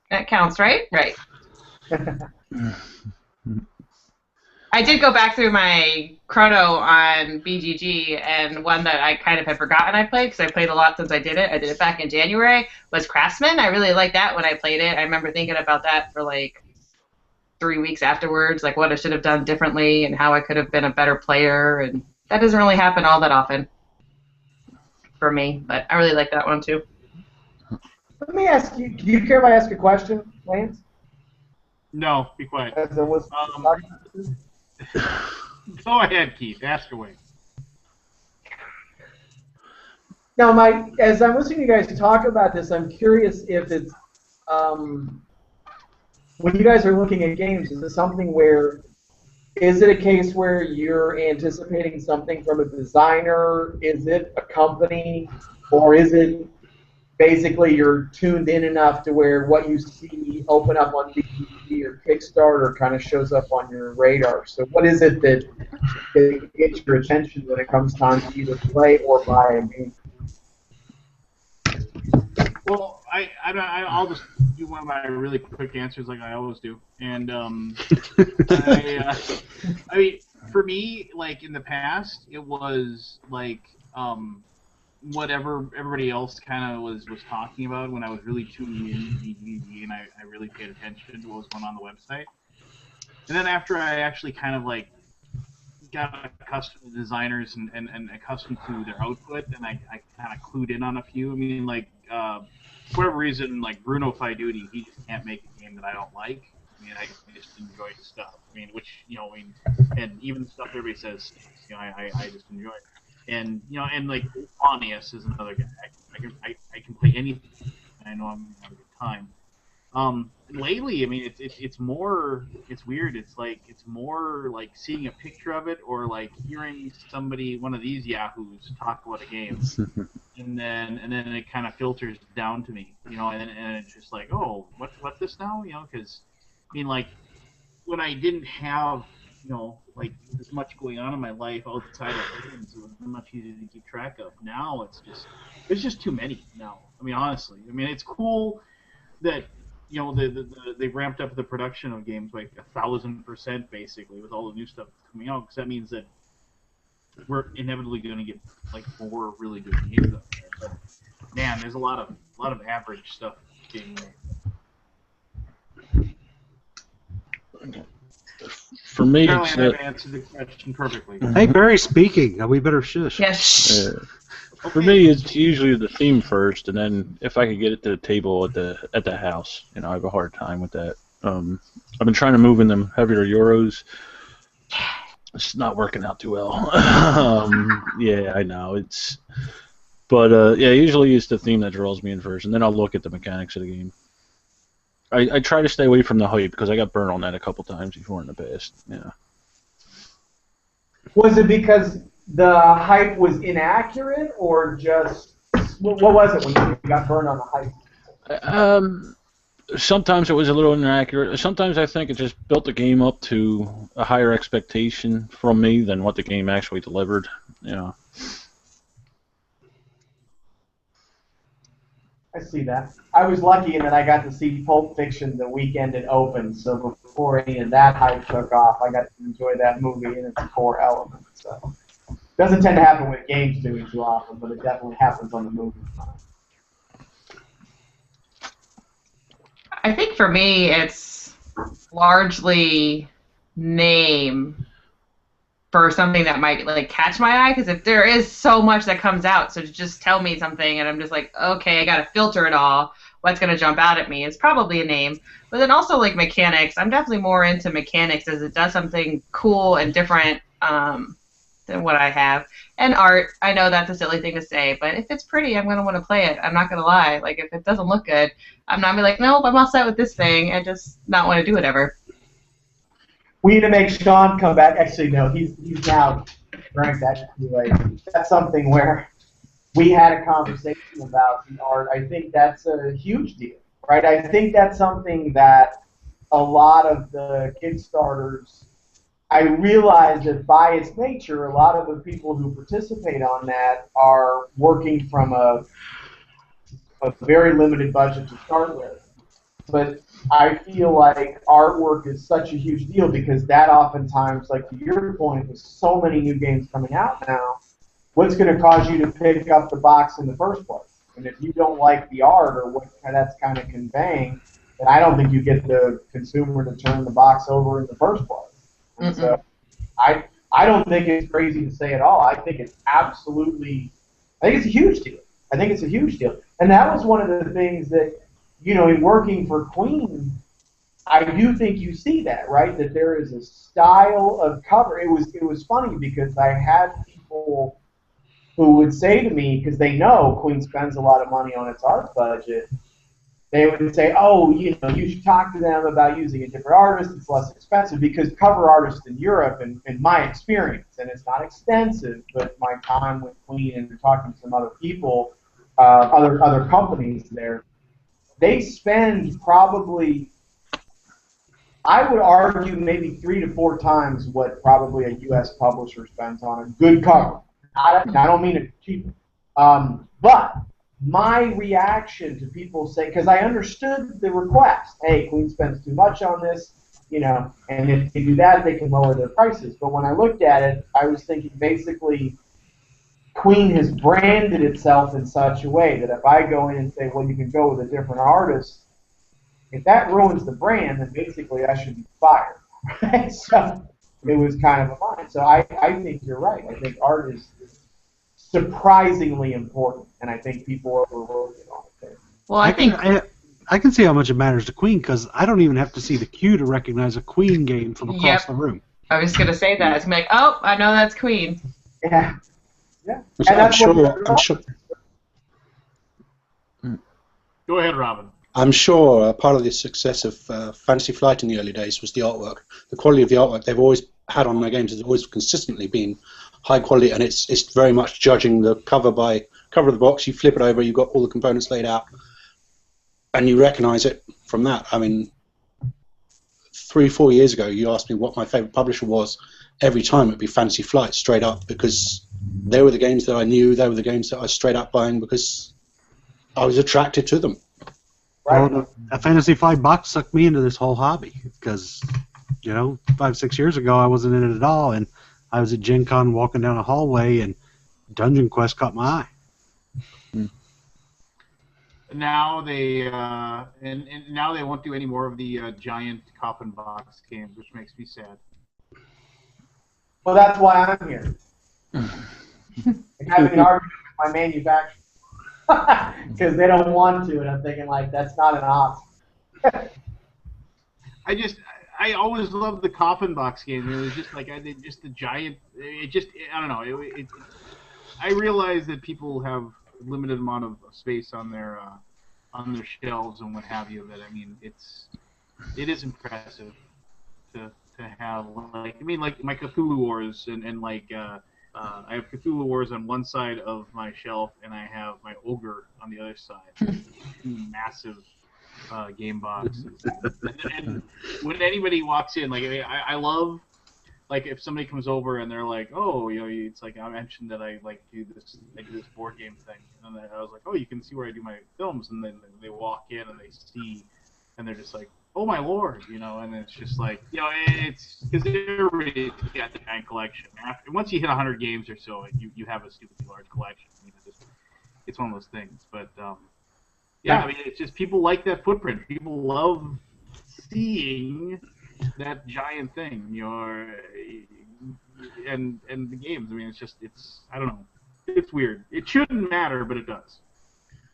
that counts, right? Right. I did go back through my chrono on BGG, and one that I kind of had forgotten I played, because I played a lot since I did it back in January, was Craftsman. I really liked that when I played it. I remember thinking about that for like 3 weeks afterwards, like what I should have done differently and how I could have been a better player, and that doesn't really happen all that often for me, but I really like that one too. Let me ask you, do you care if I ask a question, Lance? no, be quiet. As I was Go ahead, Keith. Ask away. Now, as I'm listening to you guys talk about this, I'm curious if it's when you guys are looking at games, is it something where, is it a case where you're anticipating something from a designer? Is it a company? Or is it basically you're tuned in enough to where what you see open up on BGG or Kickstarter kind of shows up on your radar? So what is it that gets your attention when it comes time to either play or buy a game? Well, I'll just do one of my really quick answers like I always do. And I mean, for me, like in the past, it was like whatever everybody else kind of was talking about when I was really tuned in to BGG and I really paid attention to what was going on the website. And then after I actually kind of like got accustomed to designers and accustomed to their output, and I kind of clued in on a few. I mean, like, for whatever reason, like Bruno Faiduti, he just can't make a game that I don't like. I mean, I just enjoy his stuff. I mean, which, you know, I mean, and even the stuff everybody says, you know, I just enjoy it. And, you know, and like, Onius is another guy. I can play anything. I know I'm going to have a good time. Lately, I mean, it's more, it's weird. It's more like seeing a picture of it or like hearing somebody, one of these yahoos, talk about a game, and then it kind of filters down to me, you know, and it's just like, oh, what's this now, you know? Because I mean, like when I didn't have, you know, like as much going on in my life outside of games, it was much easier to keep track of. Now there's just too many now. I mean, honestly, I mean, it's cool that, you know, they've ramped up the production of games like 1,000% basically with all the new stuff that's coming out, because that means that we're inevitably going to get like more really good games out there. But man, there's a lot of average stuff being made. For me, Apparently, it's I've answered the question perfectly. Hey, Barry's speaking. We better shush. Yes. for me, it's usually the theme first, and then if I could get it to the table at the house, I have a hard time with that. I've been trying to move in them heavier euros. It's not working out too well. Yeah, I know but yeah, usually it's the theme that draws me in first, and then I'll look at the mechanics of the game. I try to stay away from the hype because I got burned on that a couple times before in the past. Yeah. Was it because the hype was inaccurate, or just what was it when you got burned on the hype? Sometimes it was a little inaccurate. Sometimes I think it just built the game up to a higher expectation from me than what the game actually delivered. Yeah. I see that. I was lucky in that I got to see Pulp Fiction the weekend it opened, so before any of that hype took off, I got to enjoy that movie and its core elements. So doesn't tend to happen with games doing too often, but it definitely happens on the movie front. I think for me, it's largely name for something that might like catch my eye, because if there is so much that comes out, so to just tell me something and I'm just like, okay, I gotta filter it all, what's gonna jump out at me is probably a name. But then also like mechanics, I'm definitely more into mechanics as it does something cool and different than what I have. And art, I know that's a silly thing to say, but if it's pretty, I'm gonna want to play it. I'm not gonna lie. Like if it doesn't look good, I'm not gonna be like, nope, I'm all set with this thing, and just not want to do whatever. We need to make Sean come back. Actually, no, he's now ranked that anyway. That's something where we had a conversation about the art. I think that's a huge deal, right? I think that's something that a lot of the Kickstarters, I realize that by its nature, a lot of the people who participate on that are working from a very limited budget to start with. But I feel like artwork is such a huge deal because that oftentimes, like to your point, with so many new games coming out now, what's going to cause you to pick up the box in the first place? And if you don't like the art or what that's kind of conveying, then I don't think you get the consumer to turn the box over in the first place. And so I don't think it's crazy to say at all. I think it's absolutely, I think it's a huge deal. I think it's a huge deal. And that was one of the things that, in working for Queen, I do think you see that, right? That there is a style of cover. It was funny because I had people who would say to me, because they know Queen spends a lot of money on its art budget, they would say, oh, you should talk to them about using a different artist. It's less expensive, because cover artists in Europe, in my experience, and it's not extensive, but my time with Queen and talking to some other people, other companies there, they spend probably, I would argue, maybe 3 to 4 times what probably a U.S. publisher spends on a good cover. I don't mean it cheap. But my reaction to people say, because I understood the request, hey, Queen spends too much on this, and if they do that, they can lower their prices. But when I looked at it, I was thinking basically, Queen has branded itself in such a way that if I go in and say, well, you can go with a different artist, if that ruins the brand, then basically I should be fired. Right? So it was kind of a line. So I think you're right. I think art is surprisingly important, and I think people overlook it on it. Well, I think I can see how much it matters to Queen, because I don't even have to see the queue to recognize a Queen game from across the room. I was going to say that. It's like, oh, I know that's Queen. Yeah. Yeah. I'm sure. Go ahead, Robin. I'm sure part of the success of Fantasy Flight in the early days was the artwork. The quality of the artwork they've always had on their games has always consistently been high quality, and it's very much judging the cover by cover of the box. You flip it over, you've got all the components laid out, and you recognise it from that. I mean, 3-4 years ago, you asked me what my favourite publisher was. Every time it'd be Fantasy Flight, straight up, because they were the games that I knew. They were the games that I was straight up buying because I was attracted to them. Right. Well, a Fantasy Flight box sucked me into this whole hobby because, 5-6 years ago I wasn't in it at all, and I was at Gen Con walking down a hallway and Dungeon Quest caught my eye. now they and now they won't do any more of the giant coffin box games, which makes me sad. Well, that's why I'm here. I'm having an argument with my manufacturer because they don't want to, and I'm thinking like that's not an option. I always loved the coffin box game. It was just like just the giant. I don't know. I realize that people have a limited amount of space on their shelves and what have you. But I mean, it is impressive to have like my Cthulhu Wars and like I have Cthulhu Wars on one side of my shelf and I have my Ogre on the other side. Two massive game boxes. And when anybody walks in, like I love, like if somebody comes over and they're like, oh, it's like I mentioned that I do this board game thing, and then I was like, oh, you can see where I do my films, and then they walk in and they see, and they're just like, oh my lord, and it's just like, it's because everybody's got the giant collection. Once you hit 100 games or so, you have a stupidly large collection. It's one of those things, but. Yeah, I mean, it's just people like that footprint. People love seeing that giant thing, and the games. I mean, I don't know. It's weird. It shouldn't matter, but it does.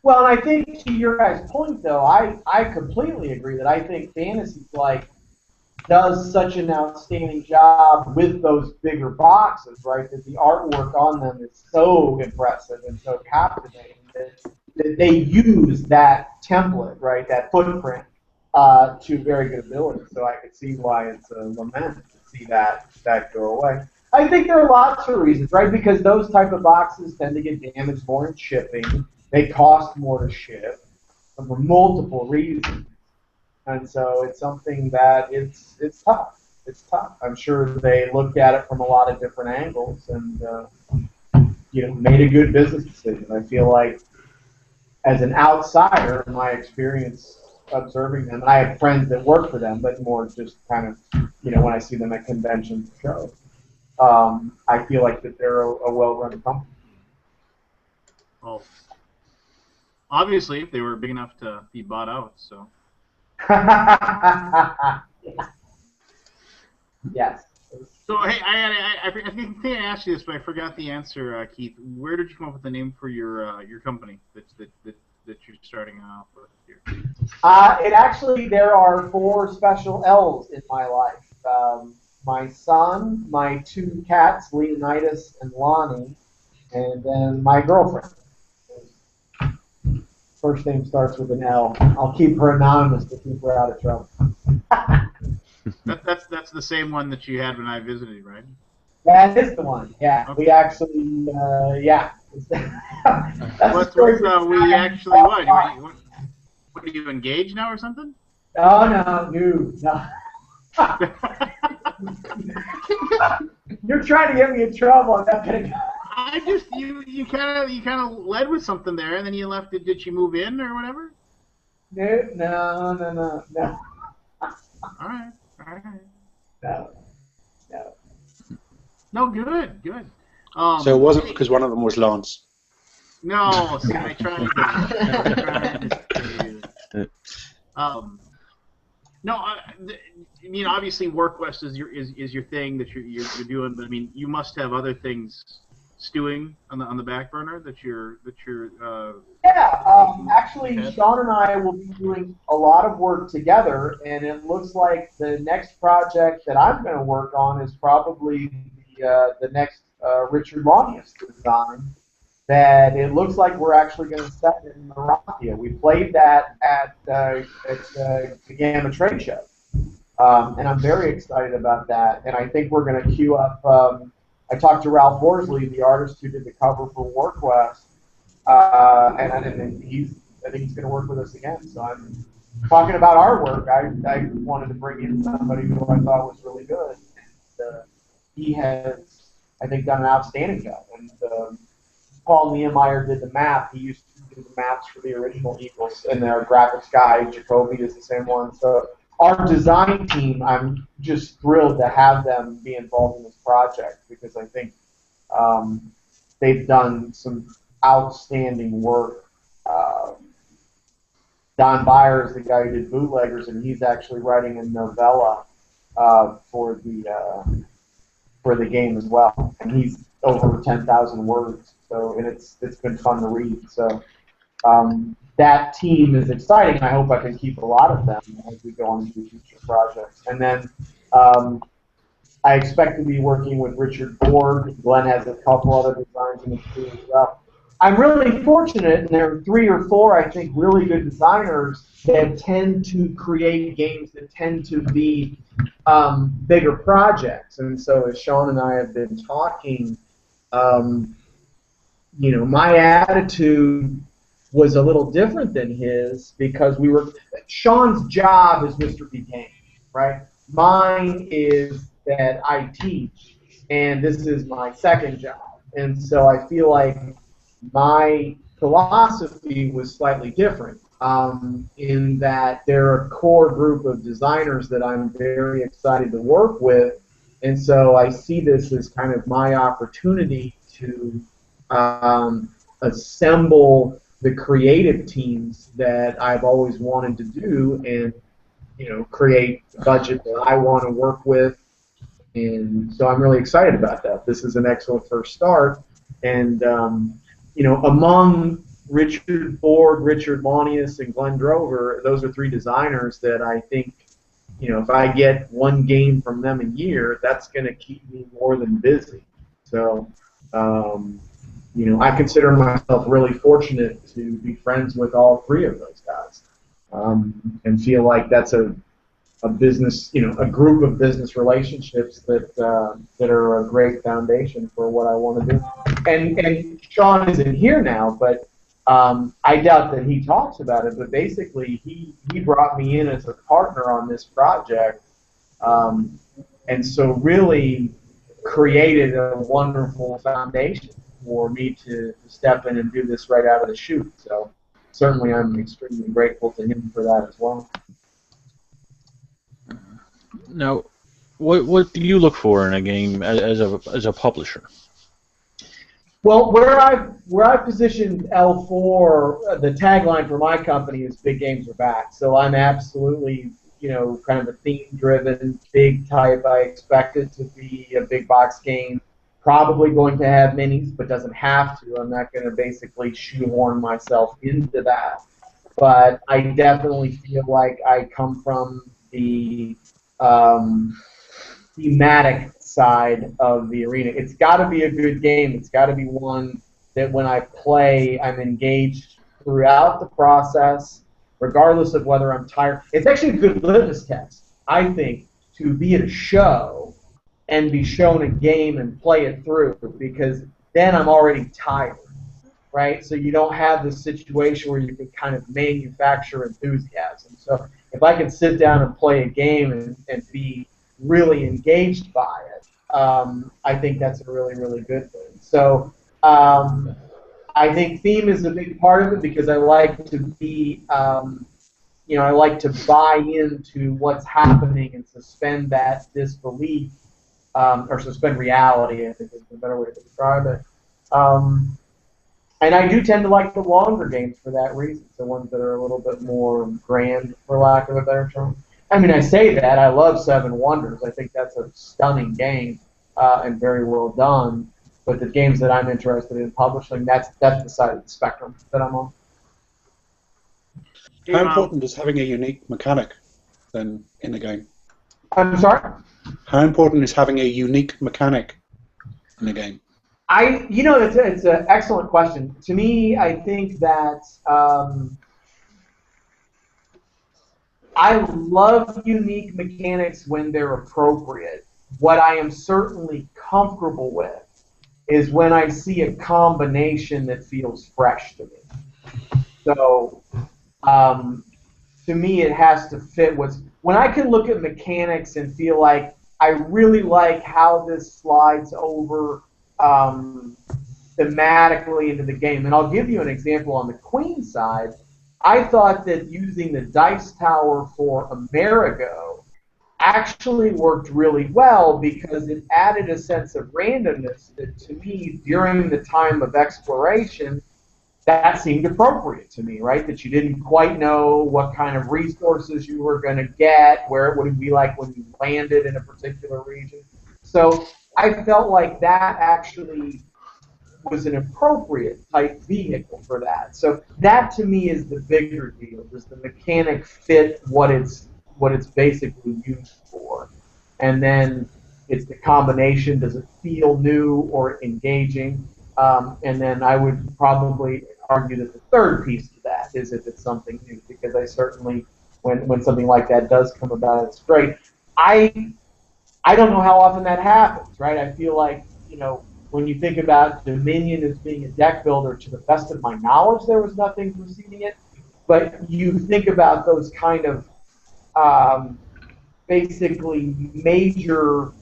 Well, and I think to your guys' point, though, I completely agree that I think Fantasy Flight does such an outstanding job with those bigger boxes, right? That the artwork on them is so impressive and so captivating that they use that template, right, that footprint, to very good ability. So I could see why it's a lament to see that go away. I think there are lots of reasons, right? Because those type of boxes tend to get damaged more in shipping. They cost more to ship for multiple reasons. And so it's something that it's tough. It's tough. I'm sure they looked at it from a lot of different angles and made a good business decision. I feel like as an outsider, in my experience observing them, and I have friends that work for them, but more just kind of, when I see them at conventions and shows, I feel like that they're a well-run company. Well, obviously, if they were big enough to be bought out, so. Yes. So hey, I think I asked you this, but I forgot the answer, Keith. Where did you come up with the name for your company that you're starting off with here? There are 4 special L's in my life. My son, my 2 cats, Leonidas and Lonnie, and then my girlfriend. First name starts with an L. I'll keep her anonymous to keep her out of trouble. That's the same one that you had when I visited, right? That is the one. Yeah, okay. We actually, yeah. What are you engaged now or something? Oh no. You're trying to get me in trouble. I'm not gonna. You kind of led with something there, and then you left. Did she move in or whatever? No. All right. No. No, good. So it wasn't because one of them was Lance. No, see, I tried to. No, I mean obviously WarQuest is your thing that you're doing, but I mean you must have other things stewing on the back burner that you're. Actually, Sean and I will be doing a lot of work together, and it looks like the next project that I'm going to work on is probably the next Richard Launius design. That it looks like we're actually going to set in Moravia. We played that at the Gamma Trade Show, and I'm very excited about that. And I think we're going to queue up. I talked to Ralph Horsley, the artist who did the cover for WarQuest, and I think he's going to work with us again. So I'm talking about our work. I wanted to bring in somebody who I thought was really good. And, he has, I think, done an outstanding job. And Paul Niemeyer did the map. He used to do the maps for the original Eagles, and their graphics guy, Jacoby, is the same one. So our design team, I'm just thrilled to have them be involved in this project because I think they've done some outstanding work Don Byers, the guy who did Bootleggers, and he's actually writing a novella for the game as well. And he's over 10,000 words, so and it's been fun to read. So that team is exciting. I hope I can keep a lot of them as we go on to future projects. And then I expect to be working with Richard Ford. Glenn has a couple other designs in his team as well. I'm really fortunate, and there are 3 or 4, I think, really good designers that tend to create games that tend to be bigger projects. And so as Sean and I have been talking, my attitude was a little different than his because Sean's job is Mr. B Game, right? Mine is that I teach, and this is my second job. And so I feel like my philosophy was slightly different in that there are a core group of designers that I'm very excited to work with, and so I see this as kind of my opportunity to assemble the creative teams that I've always wanted to do and create a budget that I want to work with, and so I'm really excited about that. This is an excellent first start, and among Richard Ford, Richard Launius, and Glenn Drover, those are 3 designers that I think, if I get 1 game from them a year, that's going to keep me more than busy. So, I consider myself really fortunate to be friends with all 3 of those guys, and feel like that's a business, a group of business relationships that are a great foundation for what I want to do. And Sean isn't here now, but I doubt that he talks about it. But basically, he brought me in as a partner on this project, and so really created a wonderful foundation for me to step in and do this right out of the chute. So certainly, I'm extremely grateful to him for that as well. Now, what do you look for in a game as a publisher? Well, where I positioned L4, the tagline for my company is "Big Games Are Back." So I'm absolutely, kind of a theme-driven, big type. I expect it to be a big box game. Probably going to have minis, but doesn't have to. I'm not going to basically shoehorn myself into that. But I definitely feel like I come from the thematic side of the arena. It's got to be a good game. It's got to be one that when I play, I'm engaged throughout the process, regardless of whether I'm tired. It's actually a good litmus test, I think, to be at a show and be shown a game and play it through, because then I'm already tired, right? So you don't have this situation where you can kind of manufacture enthusiasm. So if I can sit down and play a game and be really engaged by it, I think that's a really, really good thing. So I think theme is a big part of it because I like to be, I like to buy into what's happening and suspend that disbelief, or suspend reality, I think is a better way to describe it. And I do tend to like the longer games for that reason, the ones that are a little bit more grand, for lack of a better term. I mean, I say that. I love Seven Wonders. I think that's a stunning game and very well done. But the games that I'm interested in publishing, that's the side of the spectrum that I'm on. How important is having a unique mechanic then in the game? I'm sorry? How important is having a unique mechanic in the game? It's an excellent question. To me, I think that I love unique mechanics when they're appropriate. What I am certainly comfortable with is when I see a combination that feels fresh to me. So, to me, it has to fit when I can look at mechanics and feel like I really like how this slides over thematically into the game. And I'll give you an example on the Queen side. I thought that using the dice tower for Amerigo actually worked really well because it added a sense of randomness that, to me, during the time of exploration, that seemed appropriate to me, right? That you didn't quite know what kind of resources you were going to get, where it would be like when you landed in a particular region. So I felt like that actually was an appropriate type vehicle for that. So that to me is the bigger deal. Does the mechanic fit what it's basically used for? And then it's the combination. Does it feel new or engaging? And then I would probably argue that the third piece to that is if it's something new, because I certainly, when something like that does come about, it's great. I don't know how often that happens, right? I feel like, when you think about Dominion as being a deck builder, to the best of my knowledge, there was nothing preceding it. But you think about those kind of basically major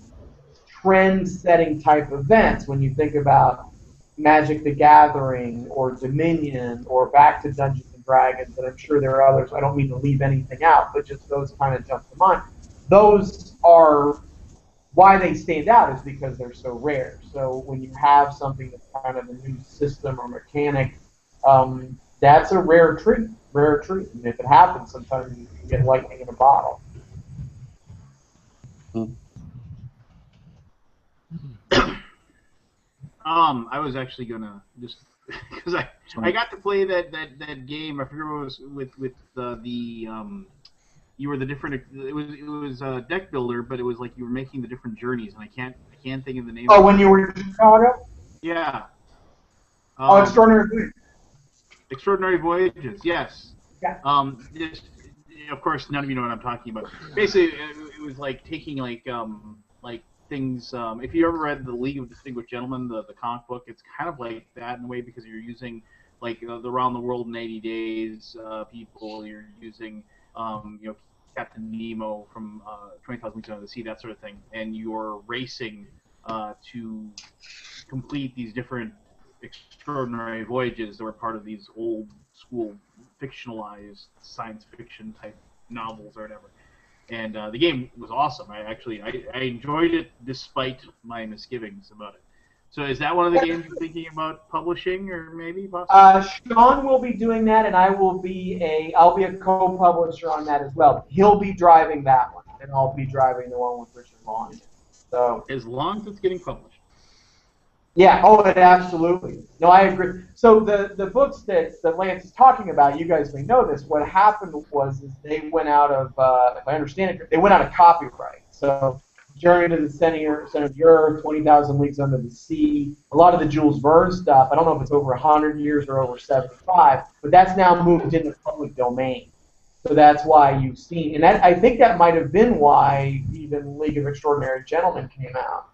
trend-setting type events when you think about Magic the Gathering or Dominion or back to Dungeons and Dragons, and I'm sure there are others. I don't mean to leave anything out, but just those kind of jump to mind. Those are why they stand out is because they're so rare. So when you have something that's kind of a new system or mechanic, that's a rare treat. And if it happens, sometimes you get lightning in a bottle. I was actually gonna just because I got to play that game. I forget what it was with you were the different. It was a deck builder, but it was like you were making the different journeys, and I can't think of the name. Oh, when you were in Chicago? Yeah. Extraordinary Voyages. Extraordinary Voyages. Yes. Yeah. Just, of course, none of you know what I'm talking about. Basically, it was like taking like things. If you ever read the League of Distinguished Gentlemen, the comic book, it's kind of like that in a way because you're using like the Around the World in 80 Days people. You're using Captain Nemo from 20,000 Leagues Under the Sea, that sort of thing, and you're racing to complete these different extraordinary voyages that were part of these old school fictionalized science fiction type novels or whatever. And the game was awesome. I enjoyed it despite my misgivings about it. So is that one of the games you're thinking about publishing, or maybe possibly? Sean will be doing that, and I'll be a co-publisher on that as well. He'll be driving that one, and I'll be driving the one with Richard Long. So as long as it's getting published. Yeah. Oh, absolutely. No, I agree. So the books that Lance is talking about, you guys may know this. What happened was they went out of, if I understand it, they went out of copyright. So Journey to the Center of the Earth, 20,000 Leagues Under the Sea, a lot of the Jules Verne stuff. I don't know if it's over 100 years or over 75, but that's now moved into public domain. So that's why you've seen, and I think that might have been why even League of Extraordinary Gentlemen came out.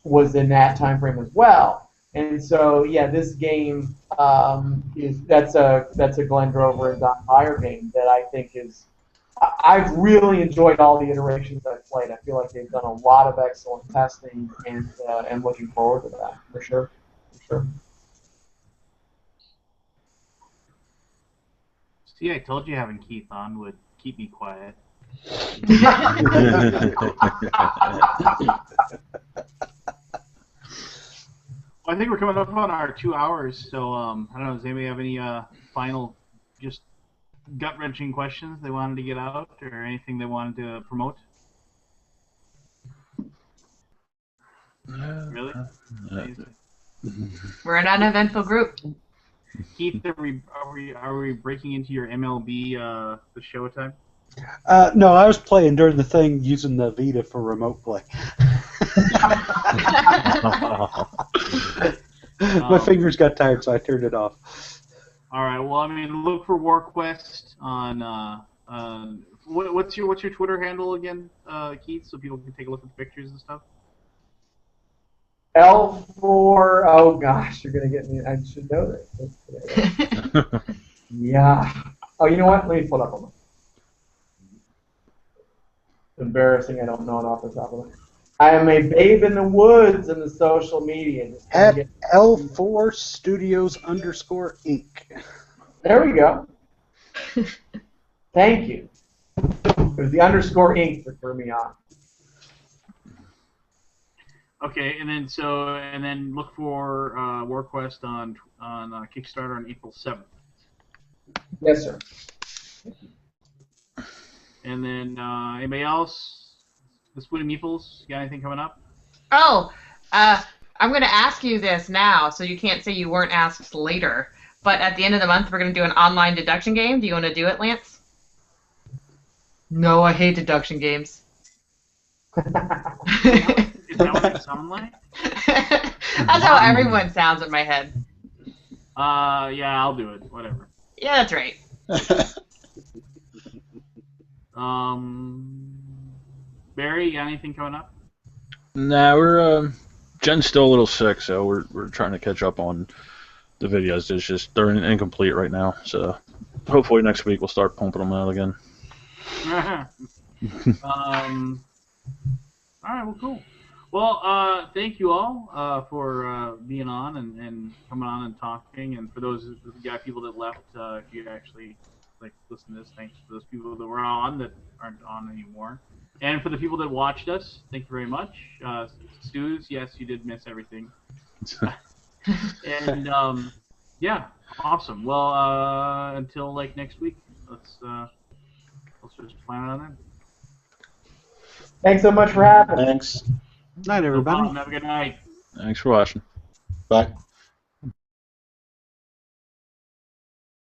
Was in that time frame as well, and so yeah, this game that's a Glenn Drover and Don Meyer game that I think is. I've really enjoyed all the iterations I've played. I feel like they've done a lot of excellent testing, and looking forward to that for sure. See, I told you having Keith on would keep me quiet. Well, I think we're coming up on our 2 hours, so I don't know. Does anybody have any final, just gut-wrenching questions they wanted to get out, or anything they wanted to promote? Really? We're an uneventful group. Keith, are we breaking into your MLB the show time? No, I was playing during the thing using the Vita for remote play. My fingers got tired, so I turned it off. All right. Well, I mean, look for WarQuest on. What's your Twitter handle again, Keith, so people can take a look at the pictures and stuff. L4. Oh gosh, you're gonna get me. I should know this. Yeah. Oh, you know what? Let me pull it up on my. It's embarrassing. I don't know it off the top of it. I am a babe in the woods in the social media. At L4 Studios _Inc. There we go. Thank you. It was the _Inc. that threw me on. Okay, and then look for WarQuest on Kickstarter on April 7th. Yes, sir. And then anybody else? The Spoon Meeples, you got anything coming up? Oh, I'm going to ask you this now, so you can't say you weren't asked later. But at the end of the month, we're going to do an online deduction game. Do you want to do it, Lance? No, I hate deduction games. Is that what it sounds like? That's how everyone sounds in my head. Yeah, I'll do it. Whatever. Yeah, that's right. Barry, you got anything coming up? Nah, we're Jen's still a little sick, so we're trying to catch up on the videos. It's just they're incomplete right now, so hopefully next week we'll start pumping them out again. All right, well, cool. Well, thank you all for being on and coming on and talking. And for those people that left, if you actually listen to this, thanks for those people that were on that aren't on anymore. And for the people that watched us, thank you very much. Stu's, yes, you did miss everything. And yeah, awesome. Well, until next week, let's just plan on that. Thanks so much for having us. Thanks. Night, everybody. Have a good night. Thanks for watching. Bye.